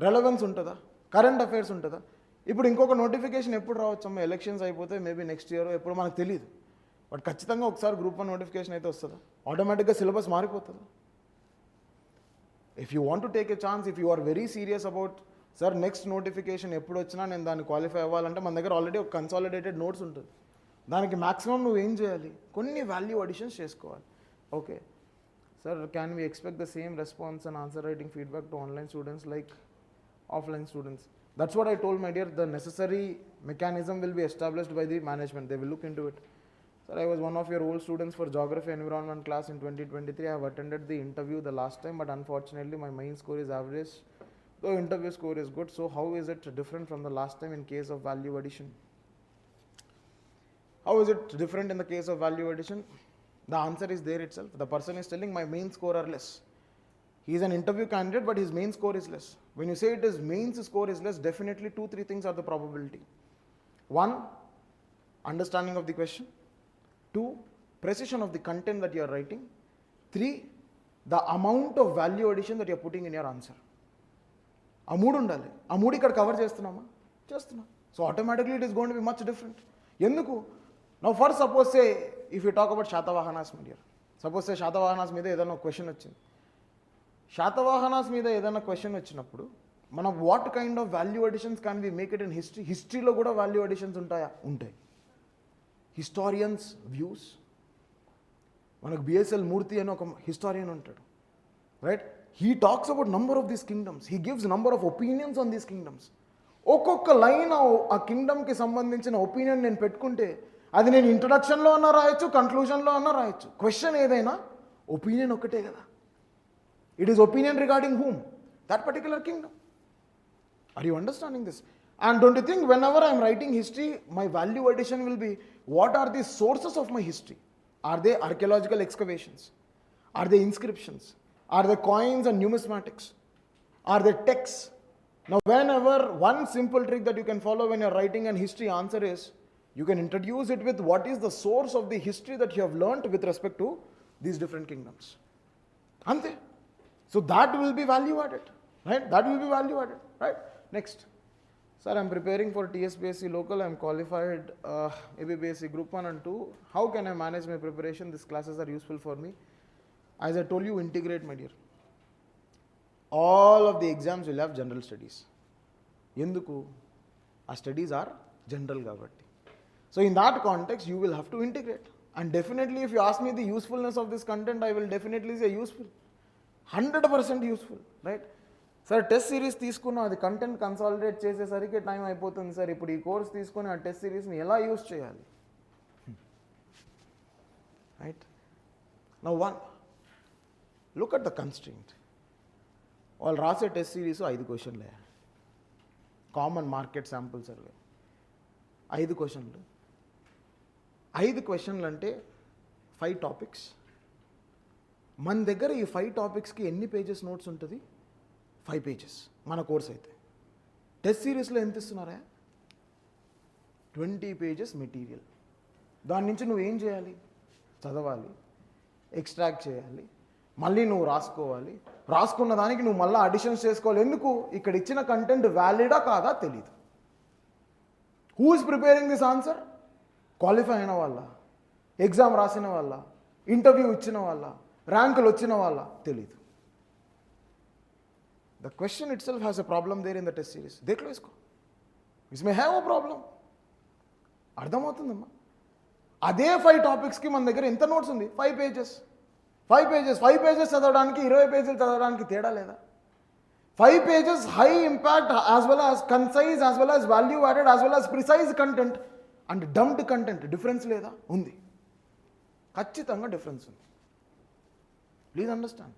రెలవెన్స్ ఉంటుందా, కరెంట్ అఫైర్స్ ఉంటుందా? ఇప్పుడు ఇంకొక నోటిఫికేషన్ ఎప్పుడు రావచ్చమ్మా? ఎలక్షన్స్ అయిపోతే మేబీ నెక్స్ట్ ఇయర్ ఎప్పుడు మనకు తెలియదు. బట్ ఖచ్చితంగా ఒకసారి గ్రూప్ 1 నోటిఫికేషన్ అయితే వస్తుందా? ఆటోమేటిక్గా సిలబస్ మారిపోతుందా? If you want to take a chance, if you are very serious about, sir, next notification ఎప్పుడు వచ్చినా నేను దాన్ని క్వాలిఫై అవ్వాలంటే మన దగ్గర ఆల్రెడీ ఒక కన్సాలిడేటెడ్ నోట్స్ ఉంటుంది. దానికి మ్యాక్సిమం నువ్వు ఏం చేయాలి? కొన్ని వాల్యూ అడిషన్స్ చేసుకోవాలి. Okay sir, can we expect the same response and answer writing feedback to online students like offline students? That's what I told, my dear. The necessary mechanism will be established by the management. They will look into it. Sir, I was one of your old students for Geography Environment class in 2023. I have attended the interview the last time, but unfortunately my main score is average, though interview score is good. So how is it different from the last time in case of value addition? How is it different in the case of value addition? The answer is there itself. The person is telling my main score are less. He is an interview candidate, but his main score is less. When you say it is mains score is less, definitely 2-3 things are the probability. 1, understanding of the question. 2, precision of the content that you are writing. 3, the amount of value addition that you are putting in your answer. ఆ 3 ఉండాలి. ఆ 3 ఇక్కడ cover చేస్తున్నామా? చేస్తున్నాం. So automatically it is going to be much different. ఎందుకు? Now for suppose say if you talk about Satavahanas media, suppose say Satavahanas మీద ఏదైనా ఒక క్వశ్చన్ వచ్చింది. శాతవాహనాస్ మీద ఏదైనా క్వశ్చన్ వచ్చినప్పుడు మనం what kind of value additions can we make it in history? హిస్టరీలో కూడా వాల్యూ అడిషన్స్ ఉంటాయా? ఉంటాయి. Historians views. మనకు బిఎస్ఎల్ మూర్తి అని ఒక హిస్టారియన్ ఉంటాడు, right? He talks about number of these kingdoms. He gives number of opinions on these kingdoms. ఒక్కొక్క line ఆ కింగ్డమ్కి సంబంధించిన ఒపీనియన్ నేను పెట్టుకుంటే అది నేను ఇంట్రడక్షన్లో అన్నా రాయొచ్చు, కన్క్లూజన్లో అన్నా రాయొచ్చు. క్వశ్చన్ ఏదైనా ఒపీనియన్ ఒకటే కదా. It is opinion regarding whom? That particular kingdom. Are you understanding this? And don't you think whenever I am writing history, my value addition will be, what are the sources of my history? Are they archaeological excavations? Are they inscriptions? Are they coins and numismatics? Are they texts? Now whenever, one simple trick that you can follow when you are writing an history answer is, You can introduce it with what is the source of the history that you have learnt with respect to these different kingdoms. Ante. So that will be value added, right? That will be value added, right? Next. Sir, I am preparing for TSBSc local. I am qualified ABBSc Group 1 and 2. How can I manage my preparation? These classes are useful for me. As I told you, integrate, my dear. All of the exams will have general studies. Yenduku? Our studies are general gavatti. So in that context, you will have to integrate. And definitely, if you ask me the usefulness of this content, I will definitely say useful. 100% useful, right? Sir, test series తీసుకున్నా అది content consolidate చేసేసరికి time అయిపోతుంది sir. ఇప్పుడు ఈ course తీసుకొని ఆ test సిరీస్ని ఎలా use చేయాలి? Right now one look at the constraint. వాళ్ళు రాసే టెస్ట్ సిరీస్ 5 క్వశ్చన్లే. కామన్ మార్కెట్ శాంపుల్ సర్వే 5 క్వశ్చన్లు. 5 క్వశ్చన్లు అంటే 5 టాపిక్స్. మన దగ్గర ఈ 5 టాపిక్స్కి ఎన్ని పేజెస్ నోట్స్ ఉంటుంది? 5 పేజెస్ మన కోర్స్ అయితే. టెస్ట్ సిరీస్లో ఎంత ఇస్తున్నారా? 20 పేజెస్ మెటీరియల్. దాని నుంచి నువ్వు ఏం చేయాలి? చదవాలి, ఎక్స్ట్రాక్ట్ చేయాలి, మళ్ళీ నువ్వు రాసుకోవాలి. రాసుకున్న దానికి నువ్వు మళ్ళీ అడిషన్స్ చేసుకోవాలి. ఎందుకు? ఇక్కడ ఇచ్చిన కంటెంట్ వ్యాలిడా కాదా తెలీదు. Who is preparing this answer? Qualify అయిన వాళ్ళ, ఎగ్జామ్ రాసిన వాళ్ళ, ఇంటర్వ్యూ ఇచ్చిన వాళ్ళ, ర్యాంకులు వచ్చిన వాళ్ళ తెలీదు. The question itself has a problem there in the test series. देख लो इसको. इसमें है वो problem. అర్థమవుతుందమ్మా. అదే 5 టాపిక్స్కి మన దగ్గర ఎంత నోట్స్ ఉంది? 5 పేజెస్. 5 పేజెస్ చదవడానికి 20 పేజీలు చదవడానికి తేడా లేదా? 5 pages high impact as well as concise as well as value added as well as precise content and dumped content. Difference లేదా? ఉంది. ఖచ్చితంగా డిఫరెన్స్ ఉంది. Please understand.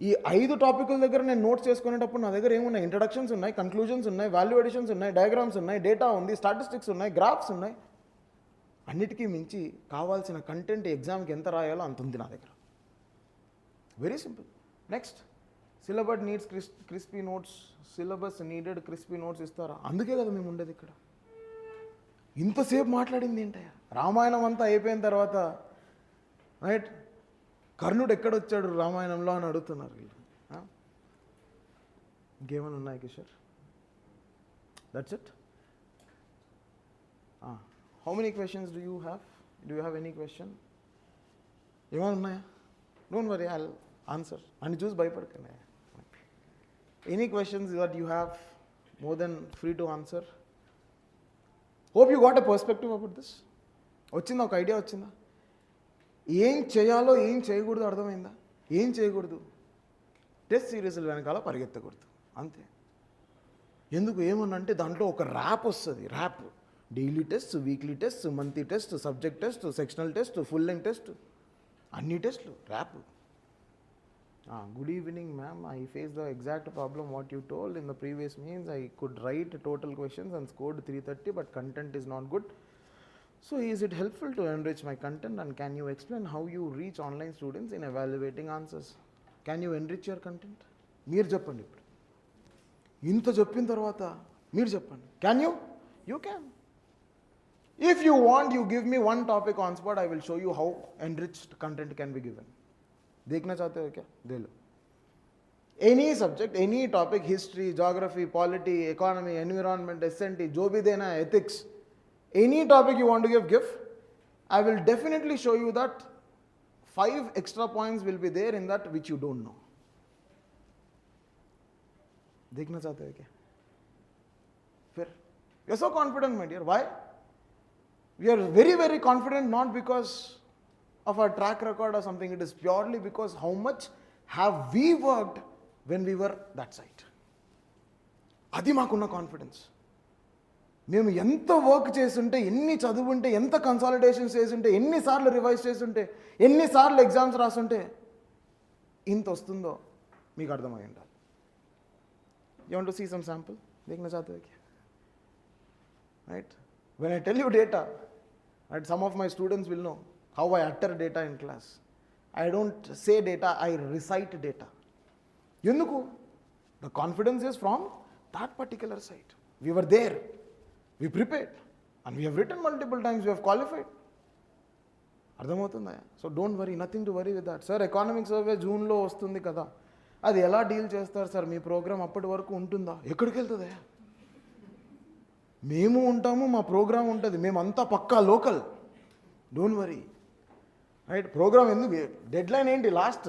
ఈ 5 టాపిక్ల దగ్గర నేను నోట్స్ చేసుకునేటప్పుడు నా దగ్గర ఏమున్నాయి? ఇంట్రడక్షన్స్ ఉన్నాయి, కన్క్లూజన్స్ ఉన్నాయి, వాల్యూ ఎడిషన్స్ ఉన్నాయి, డయాగ్రామ్స్ ఉన్నాయి, డేటా ఉంది, స్టాటిస్టిక్స్ ఉన్నాయి, గ్రాఫ్స్ ఉన్నాయి. అన్నిటికీ మించి కావాల్సిన కంటెంట్ ఎగ్జామ్కి ఎంత రాయాలో అంత ఉంది నా దగ్గర. Very simple. Next, syllabus needs crispy notes. Syllabus needed crispy notes ఇస్తారా? అందుకే కదా మేము ఉండేది ఇక్కడ. ఇంతసేపు మాట్లాడింది ఏంటయ్యా? రామాయణం అంతా అయిపోయిన తర్వాత రైట్, కర్ణుడు ఎక్కడొచ్చాడు రామాయణంలో అని అడుగుతున్నారు వీళ్ళు. ఇంకేమైనా ఉన్నాయి Kishore? That's it. How many questions do you have? Do you have any question? ఏమైనా ఉన్నాయా? Don't worry, I will answer. అని చూసి భయపడకండి. Any questions that you have, more than free to answer. Hope you got a perspective about this. వచ్చిందా? ఒక idea వచ్చిందా? ఏం చేయాలో ఏం చేయకూడదు అర్థమైందా? ఏం చేయకూడదు? టెస్ట్ సిరీస్ల వెనకాల పరిగెత్తకూడదు, అంతే. ఎందుకు? ఏమన్నంటే దాంట్లో ఒక ర్యాప్ వస్తుంది. Rap daily test, weekly test, monthly test, subject test, sectional test, full length test, అన్ని టెస్ట్లు rap. Good evening ma'am, I face the exact problem what you told in the previous means. I could write total questions and scored 330 but content is not good. So is it helpful to enrich my content, and can you explain how you reach online students in evaluating answers? Can you enrich your content? మీరు చెప్పండి. ఇప్పుడు ఇంత చెప్పిన తర్వాత మీరు చెప్పండి. Can you? You can. If you want, you give me one topic on spot, I will show you how enriched content can be given. देखना चाहते हो क्या? दे लो. Any subject, any topic, history, geography, polity, economy, environment, SNT, जो भी देना है, ethics, any topic you want to give. I will definitely show you that 5 extra points will be there in that which you don't know. देखना चाहते हो क्या? फिर you're so confident, my dear. Why? We are very, very confident, not because of our track record or something. It is purely because how much have we worked when we were that side. అది మాకున్న confidence. మేము ఎంత work చేస్తుంటే, ఎన్ని చదువుంటే, ఎంత consolidations చేస్తుంటే, ఎన్నిసార్లు revise చేస్తుంటే, ఎన్నిసార్లు ఎగ్జామ్స్ రాస్తుంటే ఇంత వస్తుందో మీకు అర్థమై ఉండాలి. You want to see some sample? देखना चाहते हो क्या? Right? When I tell you data, right, some of my students will know how I utter data in class. I don't say data, I recite data. ఎందుకు? The confidence is from that particular side. We were there. We prepared. And we have written multiple times, we have qualified. అర్థమవుతుందా? So don't worry, nothing to worry with that. Sir economic survey జూన్లో వస్తుంది కదా, అది ఎలా deal చేస్తారు sir? మీ programme అప్పటి వరకు ఉంటుందా? ఎక్కడికి వెళ్తుందా? మేము ఉంటాము, మా ప్రోగ్రామ్ ఉంటుంది, మేమంతా పక్కా local. Don't worry, right? Program ఎందుకు, డెడ్ లైన్ ఏంటి? లాస్ట్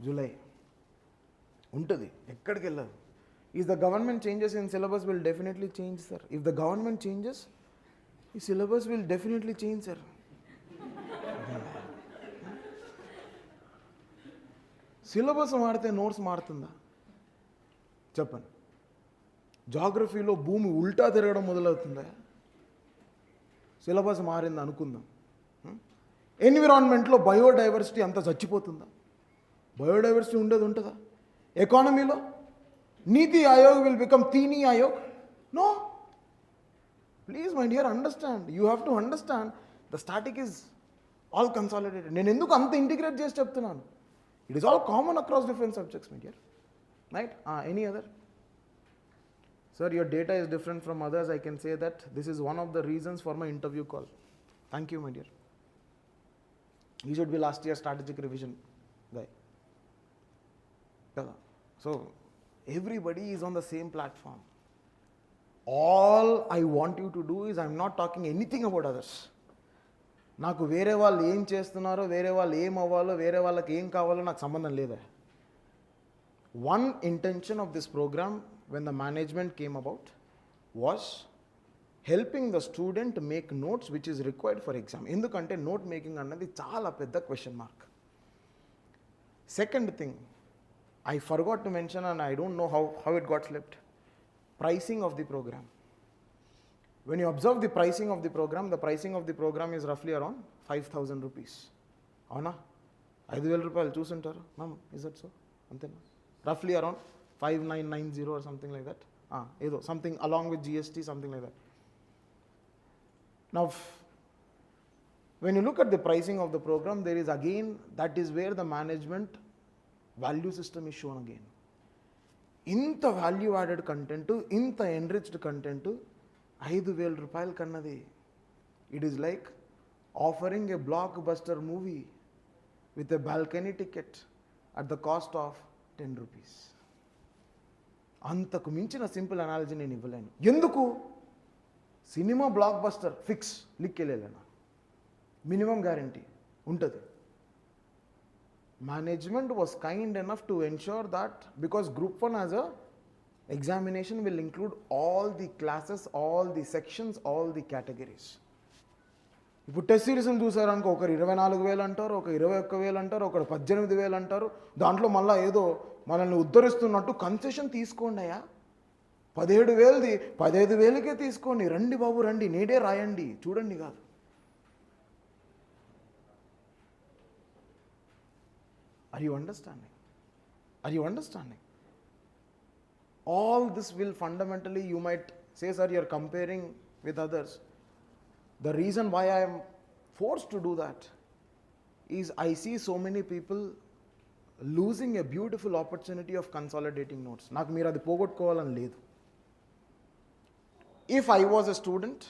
జూలై ఉంటుంది, ఎక్కడికి వెళ్ళదు. If the government changes in syllabus, will definitely change, sir. If the government changes, the syllabus will definitely change, sir. Syllabus మారితే notes మారుతుందా? చెప్పండి. జాగ్రఫీలో భూమి ఉల్టా తిరగడం మొదలవుతుందా? సిలబస్ మారింది అనుకుందాం. ఎన్విరాన్మెంట్లో బయోడైవర్సిటీ అంతా చచ్చిపోతుందా? బయోడైవర్సిటీ ఉండేది ఉంటుందా? ఎకానమీలో నీతి ఆయోగ్ విల్ బికమ్ తీనీ Aayog? No. Please my dear, understand. You have to understand the static is all consolidated. నేను ఎందుకు అంత ఇంటిగ్రేట్ చేసి చెప్తున్నాను? It is all common across different subjects, my dear, right? Any other? Sir, your data is different from others. I can say that this is one of the reasons for my interview call. Thank you, my dear. You should be last year strategic revision guy. So, everybody is on the same platform. All I want you to do is, I'm not talking anything about others. నాకు వేరే వాళ్ళు ఏం చేస్తున్నారో, వేరే వాళ్ళు ఏం అవ్వాలో, వేరే వాళ్ళకి ఏం కావాలో నాకు సంబంధం లేదా. One intention of this program, when the management came about, was helping the student make notes which is required for exam. ఎందుకంటే నోట్ మేకింగ్ అన్నది చాలా పెద్ద question mark. Second thing, I forgot to mention, and I don't know how it got slipped, pricing of the program. When you observe the pricing of the program is roughly around 5,000 rupees. అవునా? 5,000 రూపాయలు చూసుంటారు ma'am, is that so? అంతేనా? Roughly around 5,990 or something like that. Edo, something along with GST, something like that. Now, when you look at the pricing of the program, there is again, that is where the management value system is shown again. ఇంత value added content, ఇంత enriched content, 5,000 రూపాయలు కన్నది. It is like offering a blockbuster movie with a balcony ticket at the cost of 10 rupees. అంతకు మించిన simple analogy నేను ఇవ్వలేను. ఎందుకు? Cinema blockbuster fix, లిక్కెళ్ళేనా? మినిమం గ్యారంటీ ఉంటుంది. Management was kind enough to ensure that, because group 1 as a examination will include all the classes, all the sections, all the categories. ఇప్పుడు test సిరీస్ని చూసారనుకో, ఒకరు 24,000 అంటారు, ఒక 21,000 అంటారు, ఒకరు 18,000 అంటారు. దాంట్లో మళ్ళీ ఏదో మనల్ని ఉద్ధరిస్తున్నట్టు కన్సెషన్ తీసుకోండి అయ్యా, 17,000ది 15,000కే తీసుకోండి, రండి బాబు రండి, నేడే రాయండి, చూడండి కాదు. Are you understanding? Are you understanding? All this will fundamentally, you might say, sir, you are comparing with others. The reason why I am forced to do that is I see so many people losing a beautiful opportunity of consolidating notes. నాకు మీరు అది పోగొట్టుకోవాలని లేదు. If I was a student,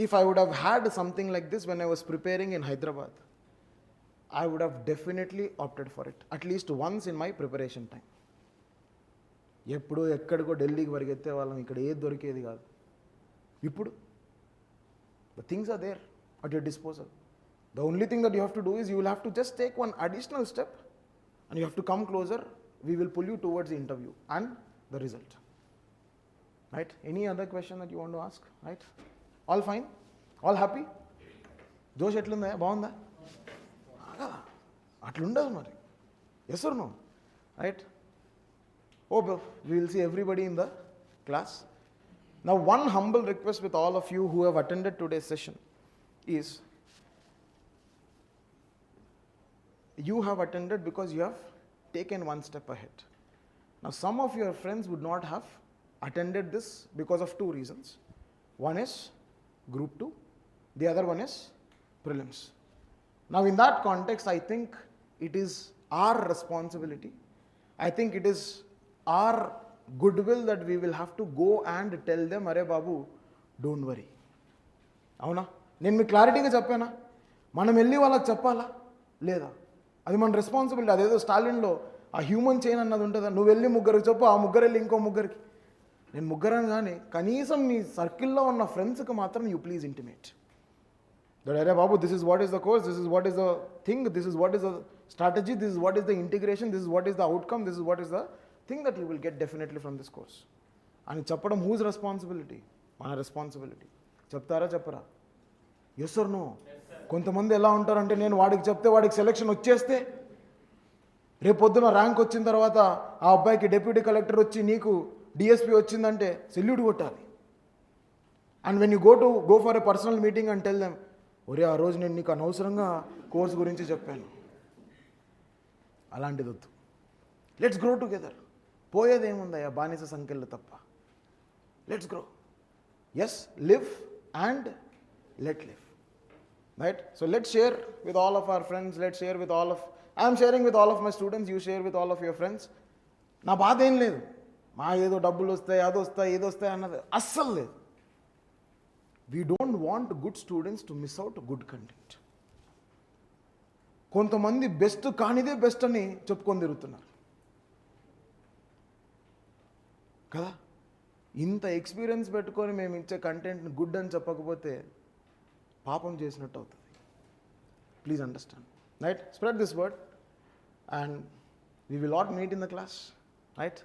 if I would have had something like this when I was preparing in Hyderabad, I would have definitely opted for it, at least once in my preparation time. ఎప్పుడో ఎక్కడికో ఢిల్లీకి పరిగెత్తే వాళ్ళం, ఇక్కడ ఏది దొరికేది కాదు. ఇప్పుడు the things are there at your disposal. The only thing that you have to do is, you will have to just take one additional step and you have to come closer. We will pull you towards the interview and the result. Right? Any other question that you want to ask? Right? All fine? All happy? జోష్ ఎట్లుందా? బాగుందా? అట్లుండదు మరి. Yes or no? Right? Oh, we will see everybody in the class. Now, one humble request with all of you who have attended today's session is, you have attended because you have taken one step ahead. Now, some of your friends would not have attended this because of two reasons. One is Group 2, the other one is prelims. Now, in that context, I think it is our responsibility. I think it is our goodwill that we will have to go and tell them, Are Babu, don't worry. అవునా? నేను మీకు క్లారిటీగా చెప్పానా? మనం వెళ్ళి వాళ్ళకి చెప్పాలా లేదా? అది మన రెస్పాన్సిబిలిటీ. అదేదో స్టాలిన్లో ఆ హ్యూమన్ చైన్ అన్నది ఉంటుందా, నువ్వు వెళ్ళి ముగ్గురికి చెప్పు, ఆ ముగ్గురు వెళ్ళి ఇంకో ముగ్గురికి. నేను ముగ్గురని కానీ కనీసం నీ సర్కిల్లో ఉన్న ఫ్రెండ్స్కి మాత్రం యూ ప్లీజ్ ఇంటిమేట్ దట్ అరే బాబు, this is what is the course, this is what is the thing, this is what is the strategy, this is what is the integration, this is what is the outcome, this is what is the thing that you will get definitely from this course అని చెప్పడం whose responsibility? మన responsibility. చెప్తారా చెప్పరా? Yes or no? కొంతమంది ఎలా ఉంటారంటే, నేను వాడికి చెప్తే వాడికి సెలెక్షన్ వచ్చేస్తే రేపు పొద్దున ర్యాంక్ వచ్చిన తర్వాత ఆ అబ్బాయికి డెప్యూటీ కలెక్టర్ వచ్చి నీకు డిఎస్పీ వచ్చిందంటే సెల్యూట్ కొట్టాలి. And when you go for a personal meeting and tell them, ఒరే ఆ రోజు నేను నీకు అనవసరంగా కోర్స్ గురించి చెప్పాను. అలాంటిది వద్దు. Let's grow together. పోయేదేముందయ్యా బానిస సంఖ్యలు తప్ప. Let's grow. Yes, live and let live. Right? So let's share with all of our friends, let's share with all of, I am sharing with all of my students, you share with all of your friends. నా బాధ ఏం లేదు, మా ఏదో డబ్బులు వస్తాయి, అది వస్తాయి, ఇది వస్తాయి అన్నది అస్సలు లేదు. We don't want good students to miss out good content. కొంతమంది బెస్ట్ కానిదే బెస్ట్ అని చెప్పుకొని తిరుగుతున్నారు కదా. ఇంత ఎక్స్పీరియన్స్ పెట్టుకొని మేము ఇచ్చే కంటెంట్ని గుడ్ అని చెప్పకపోతే పాపం చేసినట్టు అవుతుంది. Please understand. Right? Spread this word and we will not meet in the class. Right?